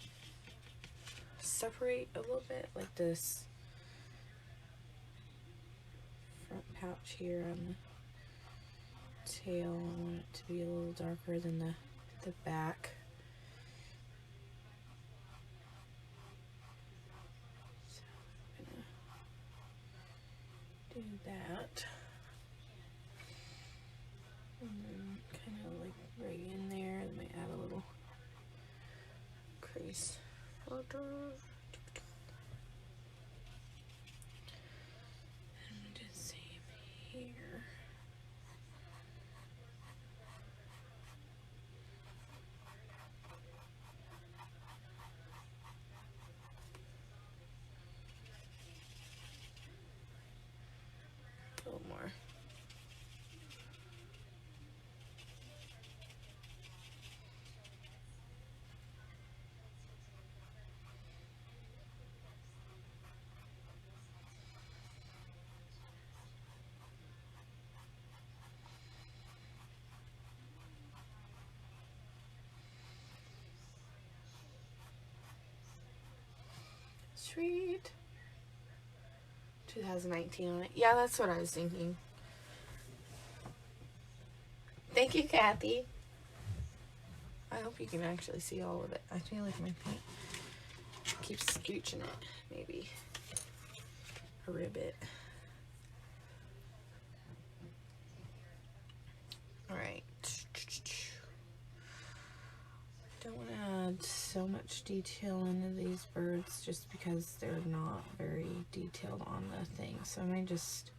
separate a little bit, like this front pouch here on the tail. I want it to be a little darker than the back. So I'm gonna do that. And then kind of like right in there, I might add a little crease further. And do the same here. A little more. Sweet. 2019 on it. Yeah, that's what I was thinking. Thank you, Kathy. I hope you can actually see all of it. I feel like my paint keeps scooching it, maybe a ribbit. Alright. Don't want to add so much detail into these birds just because they're not very detailed on the thing. So I might just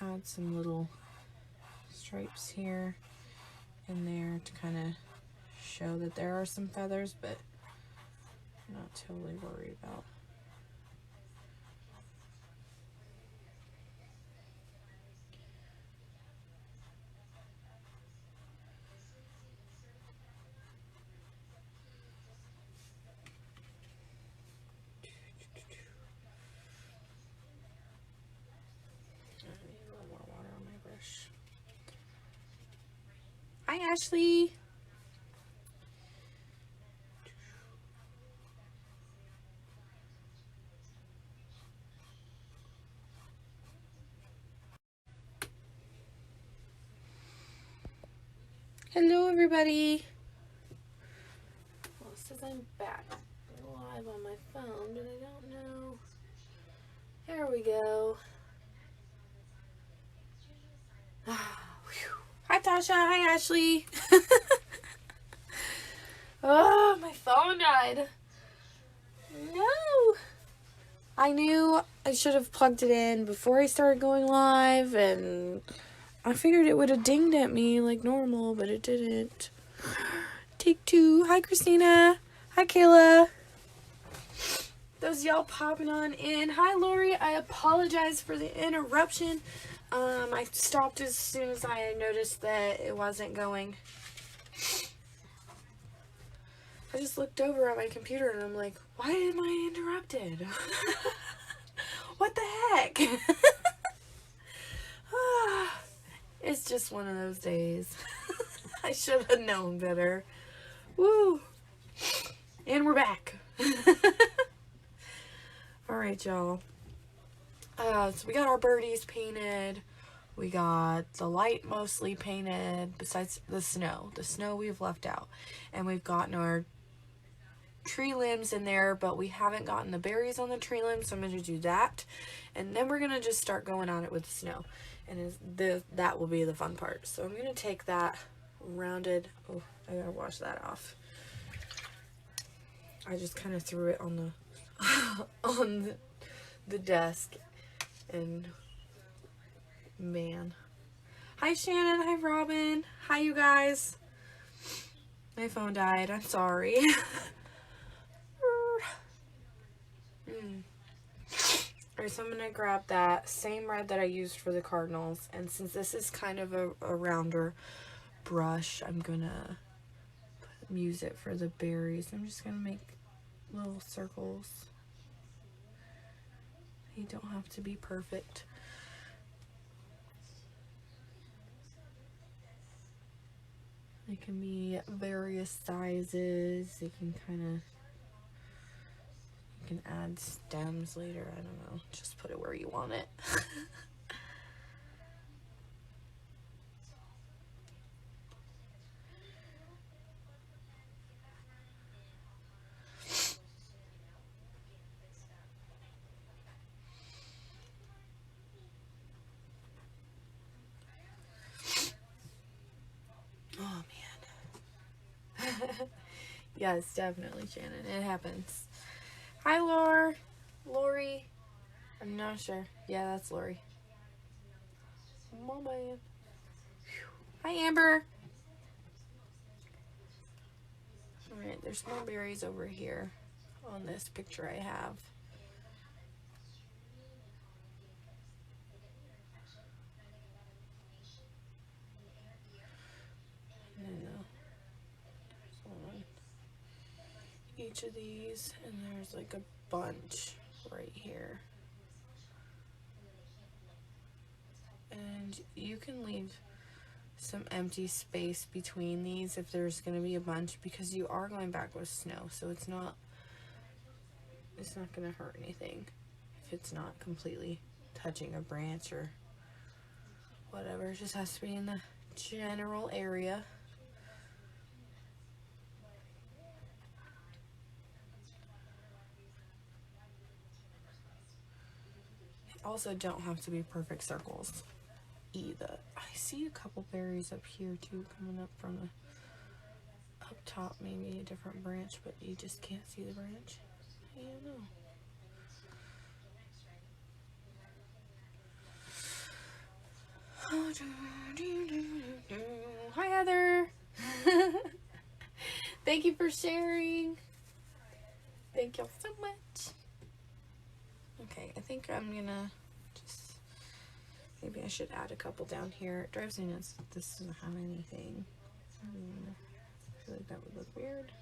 add some little stripes here and there to kind of show that there are some feathers, but I'm not totally worried about. I need a little more water on my brush. Hi, Ashley. Hello, everybody. Well, it says I'm back live on my phone, but I don't know. There we go. Hi, Tasha. Hi, Ashley. Oh, my phone died. No. I knew I should have plugged it in before I started going live, and I figured it would have dinged at me like normal, but it didn't. Take two. Hi, Christina. Hi, Kayla. Those y'all popping on in. Hi, Lori. I apologize for the interruption. I stopped as soon as I noticed that it wasn't going. I just looked over at my computer and I'm like, why am I interrupted? What the heck? It's just one of those days. I should have known better. Woo! And we're back. Alright, y'all. So we got our birdies painted. We got the light mostly painted, besides the snow. The snow we've left out. And we've gotten our tree limbs in there, but we haven't gotten the berries on the tree limbs, so I'm going to do that. And then we're going to just start going on it with the snow. And that will be the fun part. So I'm going to take that rounded... Oh, I gotta wash that off. I just kind of threw it on the on the desk, and man. Hi Shannon, hi Robin, hi you guys. My phone died, I'm sorry. Alright, so I'm gonna grab that same red that I used for the Cardinals, and since this is kind of a rounder brush, I'm gonna use it for the berries. I'm just gonna make little circles. They don't have to be perfect. They can be various sizes. They can you can add stems later. I don't know. Just put it where you want it. Oh man. Yes, definitely, Shannon. It happens. Hi, Lori. I'm not sure. Yeah, that's Lori. Mama. Hi, Amber. Alright, there's more berries over here on this picture I have. Each of these, and there's like a bunch right here. And you can leave some empty space between these if there's going to be a bunch, because you are going back with snow, so it's not going to hurt anything if it's not completely touching a branch or whatever. It just has to be in the general area. They also don't have to be perfect circles either. I see a couple berries up here too coming up from the up top, maybe a different branch, but you just can't see the branch. I don't know. Hi Heather. Thank you for sharing. Thank y'all so much. Okay, I think I'm gonna just, maybe I should add a couple down here. It drives me nuts that this doesn't have anything. I feel like that would look weird.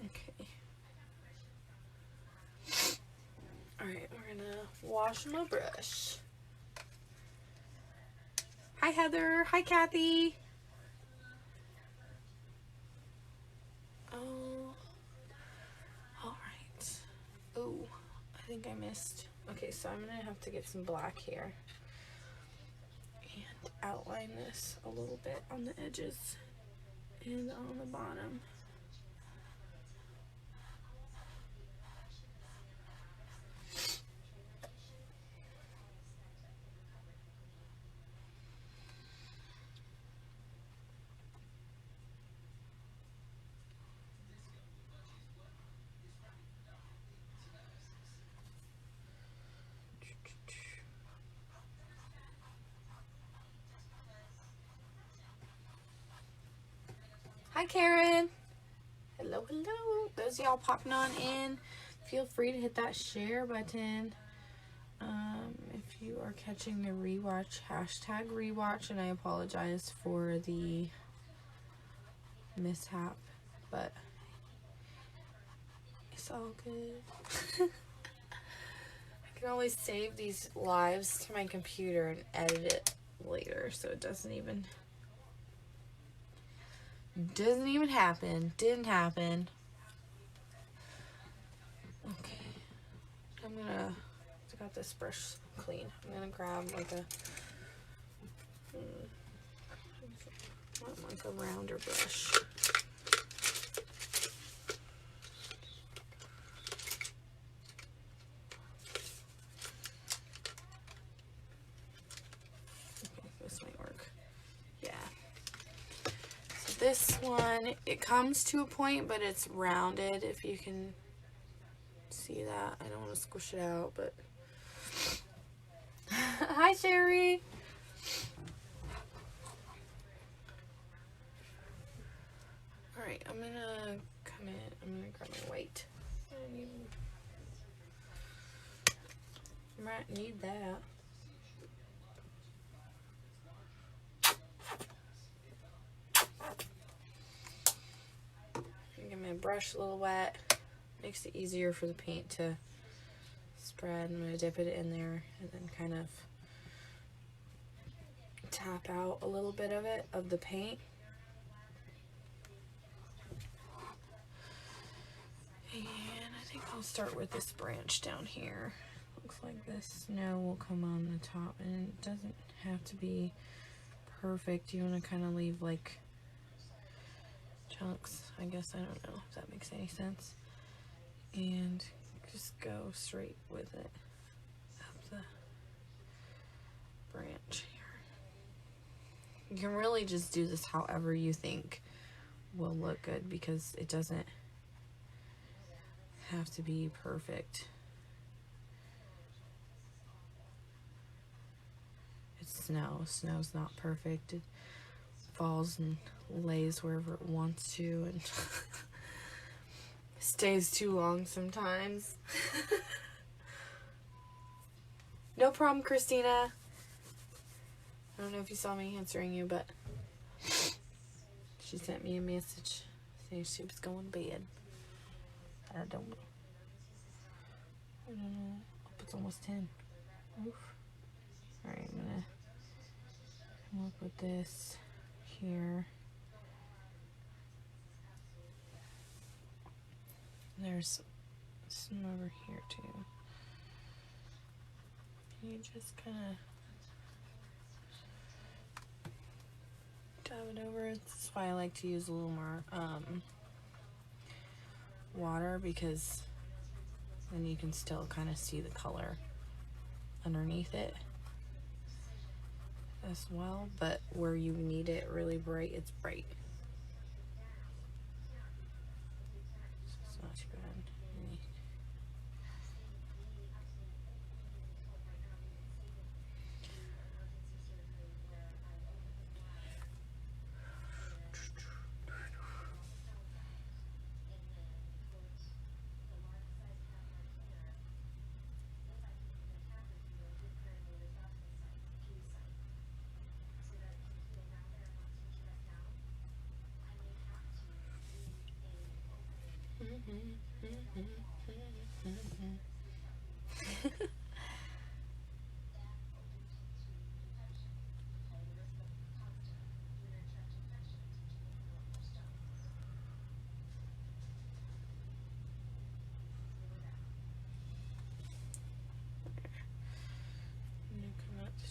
Okay. Alright, we're gonna wash my brush. Hi Heather. Hi Kathy. Oh. Alright. Ooh, I think I missed. Okay, so I'm gonna have to get some black here and outline this a little bit on the edges and on the bottom. Hi Karen. Hello, hello. Those of y'all popping on in, feel free to hit that share button. If you are catching the rewatch, hashtag rewatch, and I apologize for the mishap, but it's all good. I can always save these lives to my computer and edit it later, so it doesn't even happen. Didn't happen. Okay. I got this brush clean. I'm gonna grab like a rounder brush. Okay, this might work. Yeah. So this one, it comes to a point, but it's rounded, if you can see that. I don't want to squish it out, but hi Sherry. Alright, I'm gonna come in. I'm gonna grab my white. Might need that. Get my brush a little wet. Makes it easier for the paint to spread. I'm gonna dip it in there and then kind of tap out a little bit of the paint. And I think I'll start with this branch down here. Looks like this snow will come on the top, and it doesn't have to be perfect. You want to kind of leave like chunks, I guess. I don't know if that makes any sense. And just go straight with it up the branch here. You can really just do this however you think will look good, because it doesn't have to be perfect. It's snow. Snow's not perfect. It falls and lays wherever it wants to and stays too long sometimes. No problem, Christina. I don't know if you saw me answering you, but she sent me a message saying she was going to bed. I don't know. I don't know. Hope it's almost 10. Oof. Alright, I'm gonna come up with this here. There's some over here too. You just kind of dab it over. That's why I like to use a little more water, because then you can still kind of see the color underneath it as well, but where you need it really bright, it's bright. It's not too bad.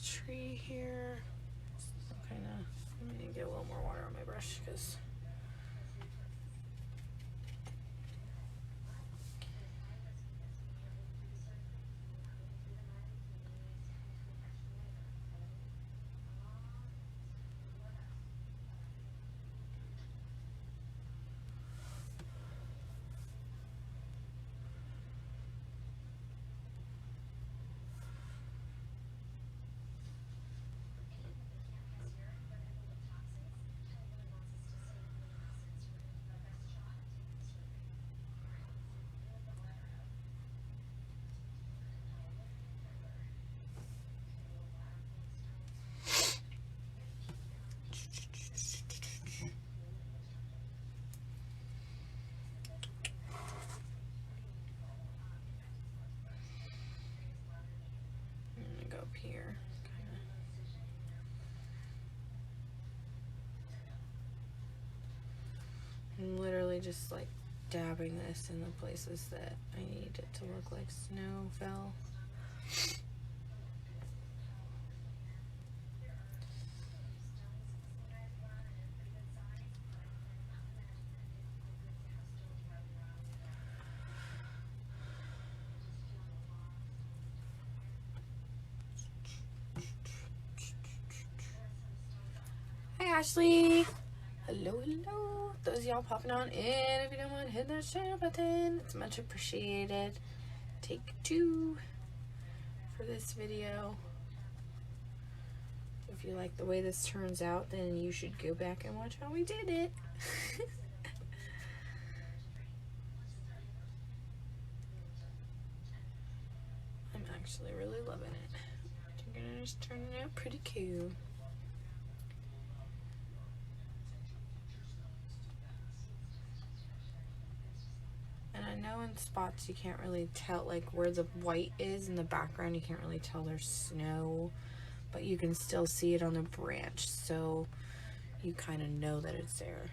Tree here. Kind of, I'm gonna get a little more water on my brush because here. I'm literally just like dabbing this in the places that I need it to look like snow fell. Hi Ashley! Hello, hello! Those of y'all popping on in, if you don't mind, hit that share button. It's much appreciated. Take 2 for this video. If you like the way this turns out, then you should go back and watch how we did it. I'm actually really loving it. You're gonna just turn it out pretty cool. And I know in spots you can't really tell, like where the white is in the background, you can't really tell there's snow, but you can still see it on the branch, so you kind of know that it's there.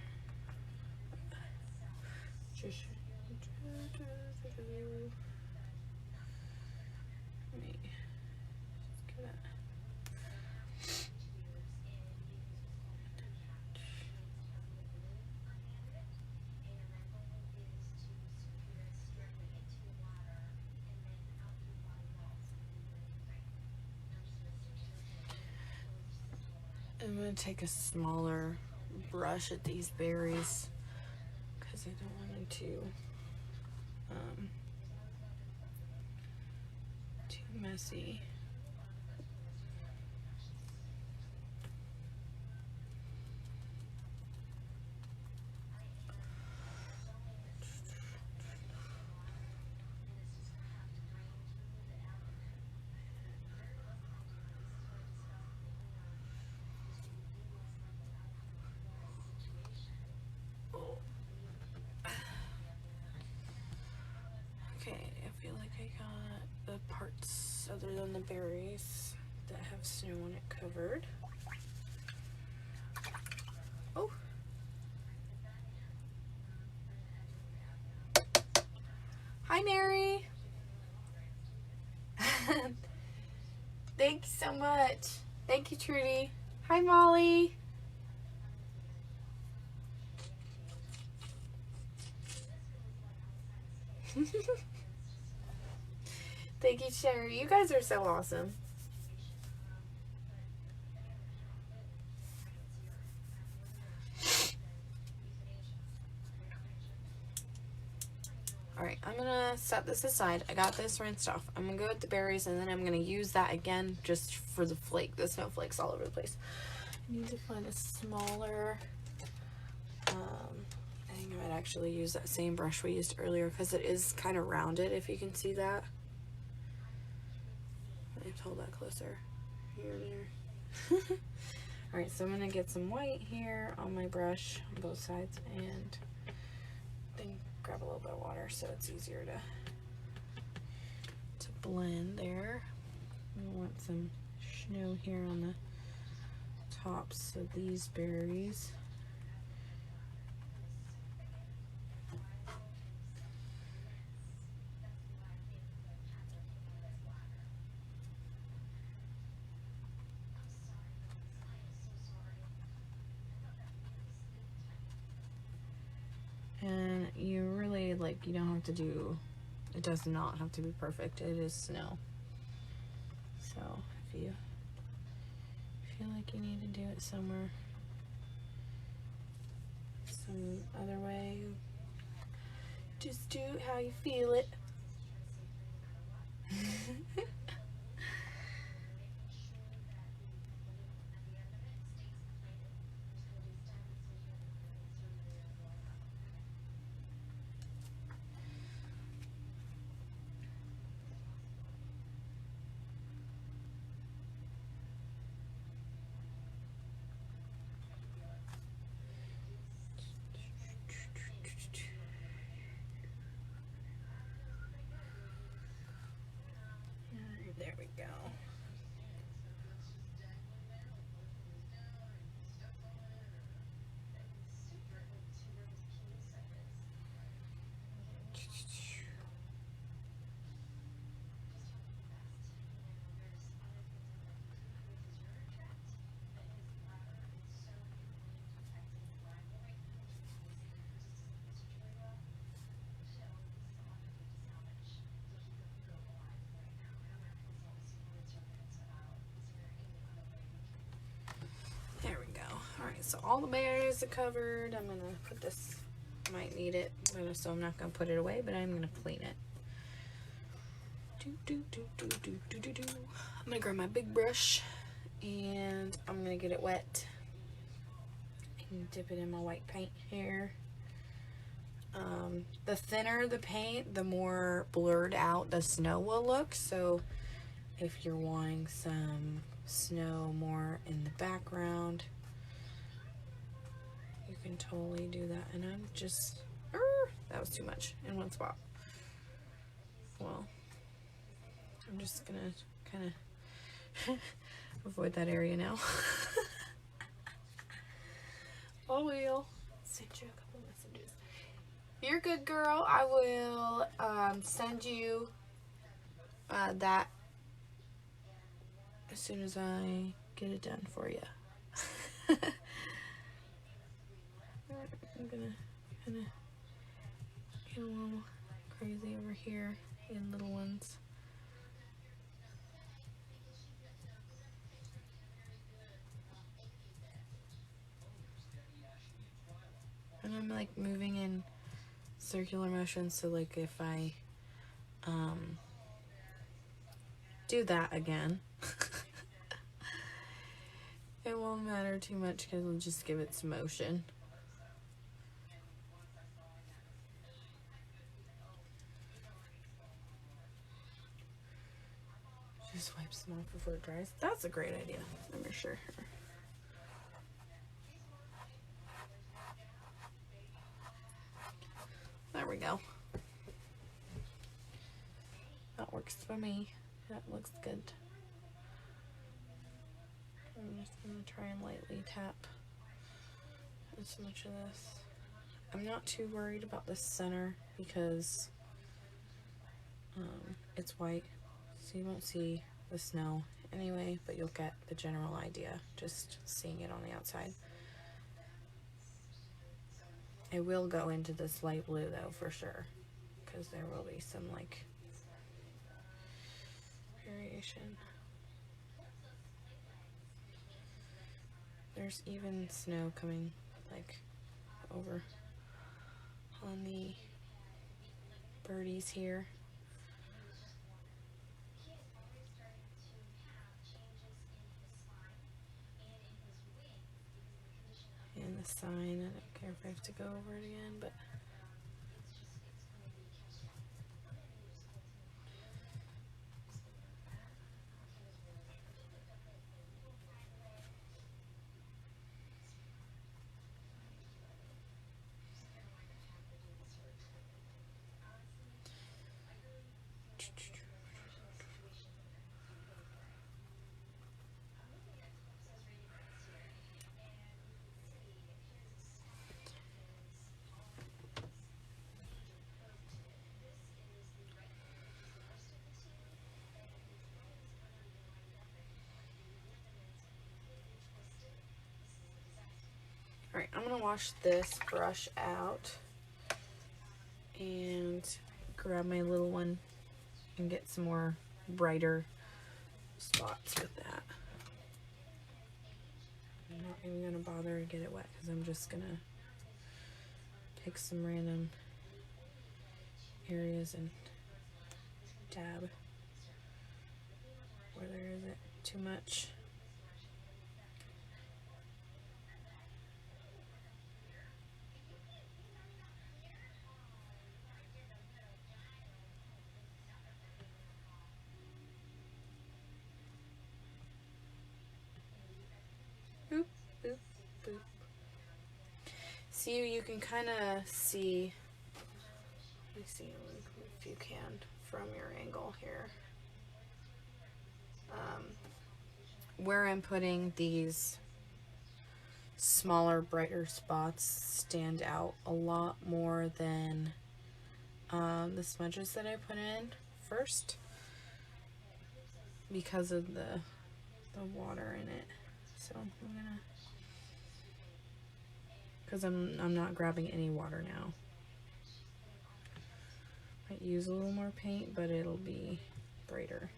I'm going to take a smaller brush at these berries because I don't want them too messy. Okay, I feel like I got the parts other than the berries that have snow on it covered. Oh. Hi, Mary. Thank you so much. Thank you, Trudy. Hi, Molly. Thank you, Sherry. You guys are so awesome. Alright, I'm gonna set this aside. I got this rinsed off. I'm gonna go with the berries, and then I'm gonna use that again just for the snowflakes all over the place. I need to find a smaller, I think I might actually use that same brush we used earlier because it is kind of rounded, if you can see that. Let me hold that closer. Here, there. Alright, so I'm gonna get some white here on my brush on both sides, and then grab a little bit of water so it's easier to blend there. I want some snow here on the tops of these berries. And you really, you don't have to do, it does not have to be perfect. It is snow. So if you feel like you need to do it somewhere, some other way, just do it how you feel it. There we go. There we go. Alright, so all the berries are covered. I'm gonna put this, might need it, so I'm not gonna put it away, but I'm gonna clean it. I'm gonna grab my big brush and I'm gonna get it wet and dip it in my white paint here. The thinner the paint, the more blurred out the snow will look. So if you're wanting some snow more in the background, you can totally do that. And I'm just, that was too much in one spot. Well, I'm just gonna kind of avoid that area now. I will send you a couple messages. You're good, girl. I will send you that as soon as I get it done for you. I'm gonna kind of get a little crazy over here in little ones. And I'm like moving in circular motion, so like if I do that again, it won't matter too much because we'll just give it some motion. Just wipe some off before it dries. That's a great idea. I'm sure. There we go. That works for me. That looks good. I'm just going to try and lightly tap as much of this. I'm not too worried about the center because it's white, so you won't see the snow anyway, but you'll get the general idea just seeing it on the outside. I will go into this light blue though for sure, because there will be some like variation. There's even snow coming like over on the birdies here. And the sign, I don't care if I have to go over it again, but alright, I'm going to wash this brush out and grab my little one and get some more brighter spots with that. I'm not even going to bother to get it wet because I'm just going to pick some random areas and dab where there isn't too much. Boop, boop, boop. See, you can kind of see, let me see if you can from your angle here, where I'm putting these smaller, brighter spots stand out a lot more than the smudges that I put in first because of the water in it. So I'm gonna, because I'm not grabbing any water now. Might use a little more paint, but it'll be brighter.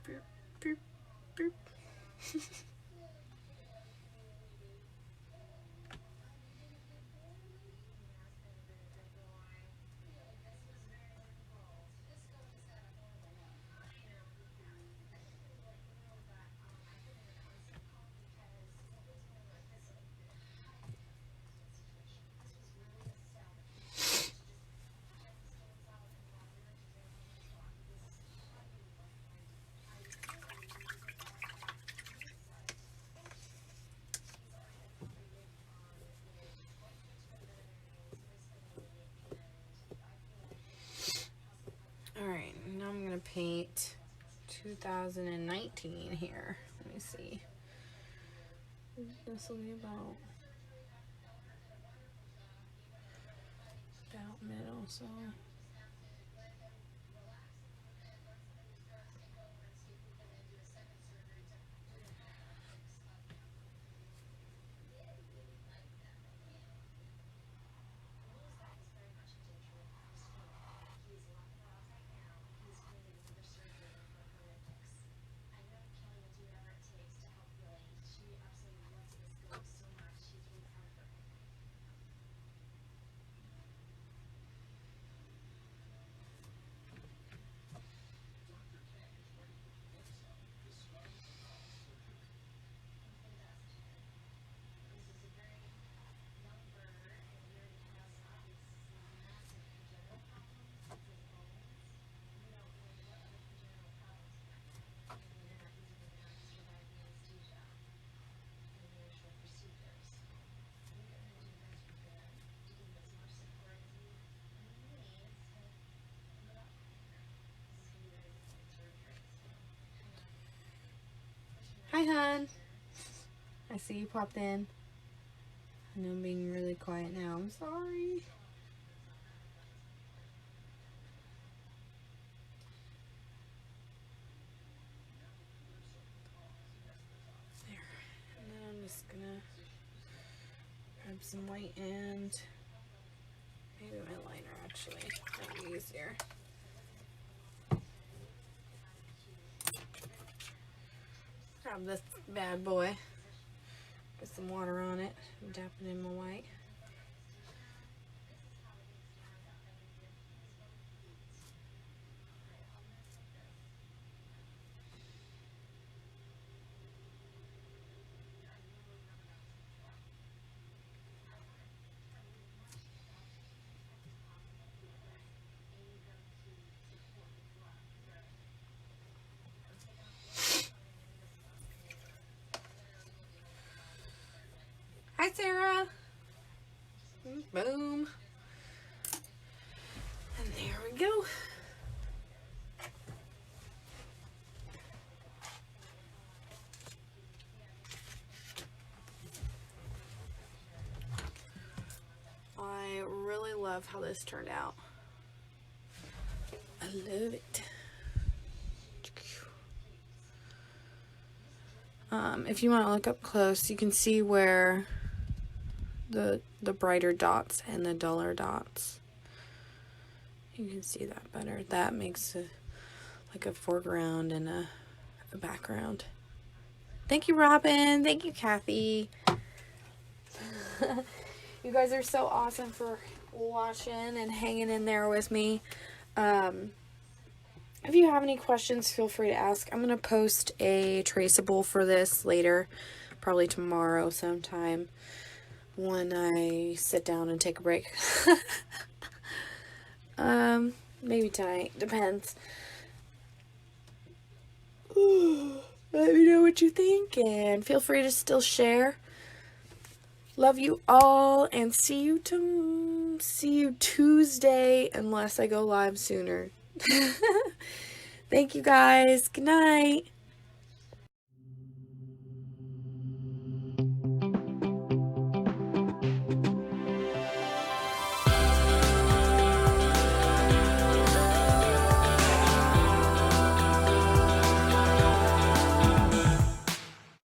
Boop, boop, boop. Alright, now I'm going to paint 2019 here. Let me see. This will be about middle, so hon. I see you popped in. I know I'm being really quiet now. I'm sorry. There. And then I'm just gonna grab some white and maybe my liner actually. That'd be easier. Grab this bad boy. Put some water on it. I'm dapping in my white. Hi, Sarah. Boom. And there we go. I really love how this turned out. I love it. If you want to look up close, you can see where the brighter dots and the duller dots. You can see that better. That makes like a foreground and a background. Thank you, Robin. Thank you, Kathy. You guys are so awesome for watching and hanging in there with me. If you have any questions, feel free to ask. I'm going to post a traceable for this later, probably tomorrow sometime when I sit down and take a break. Maybe tonight, depends. Let me know what you think and feel free to still share. Love you all and see you Tuesday unless I go live sooner. Thank you guys. Good night.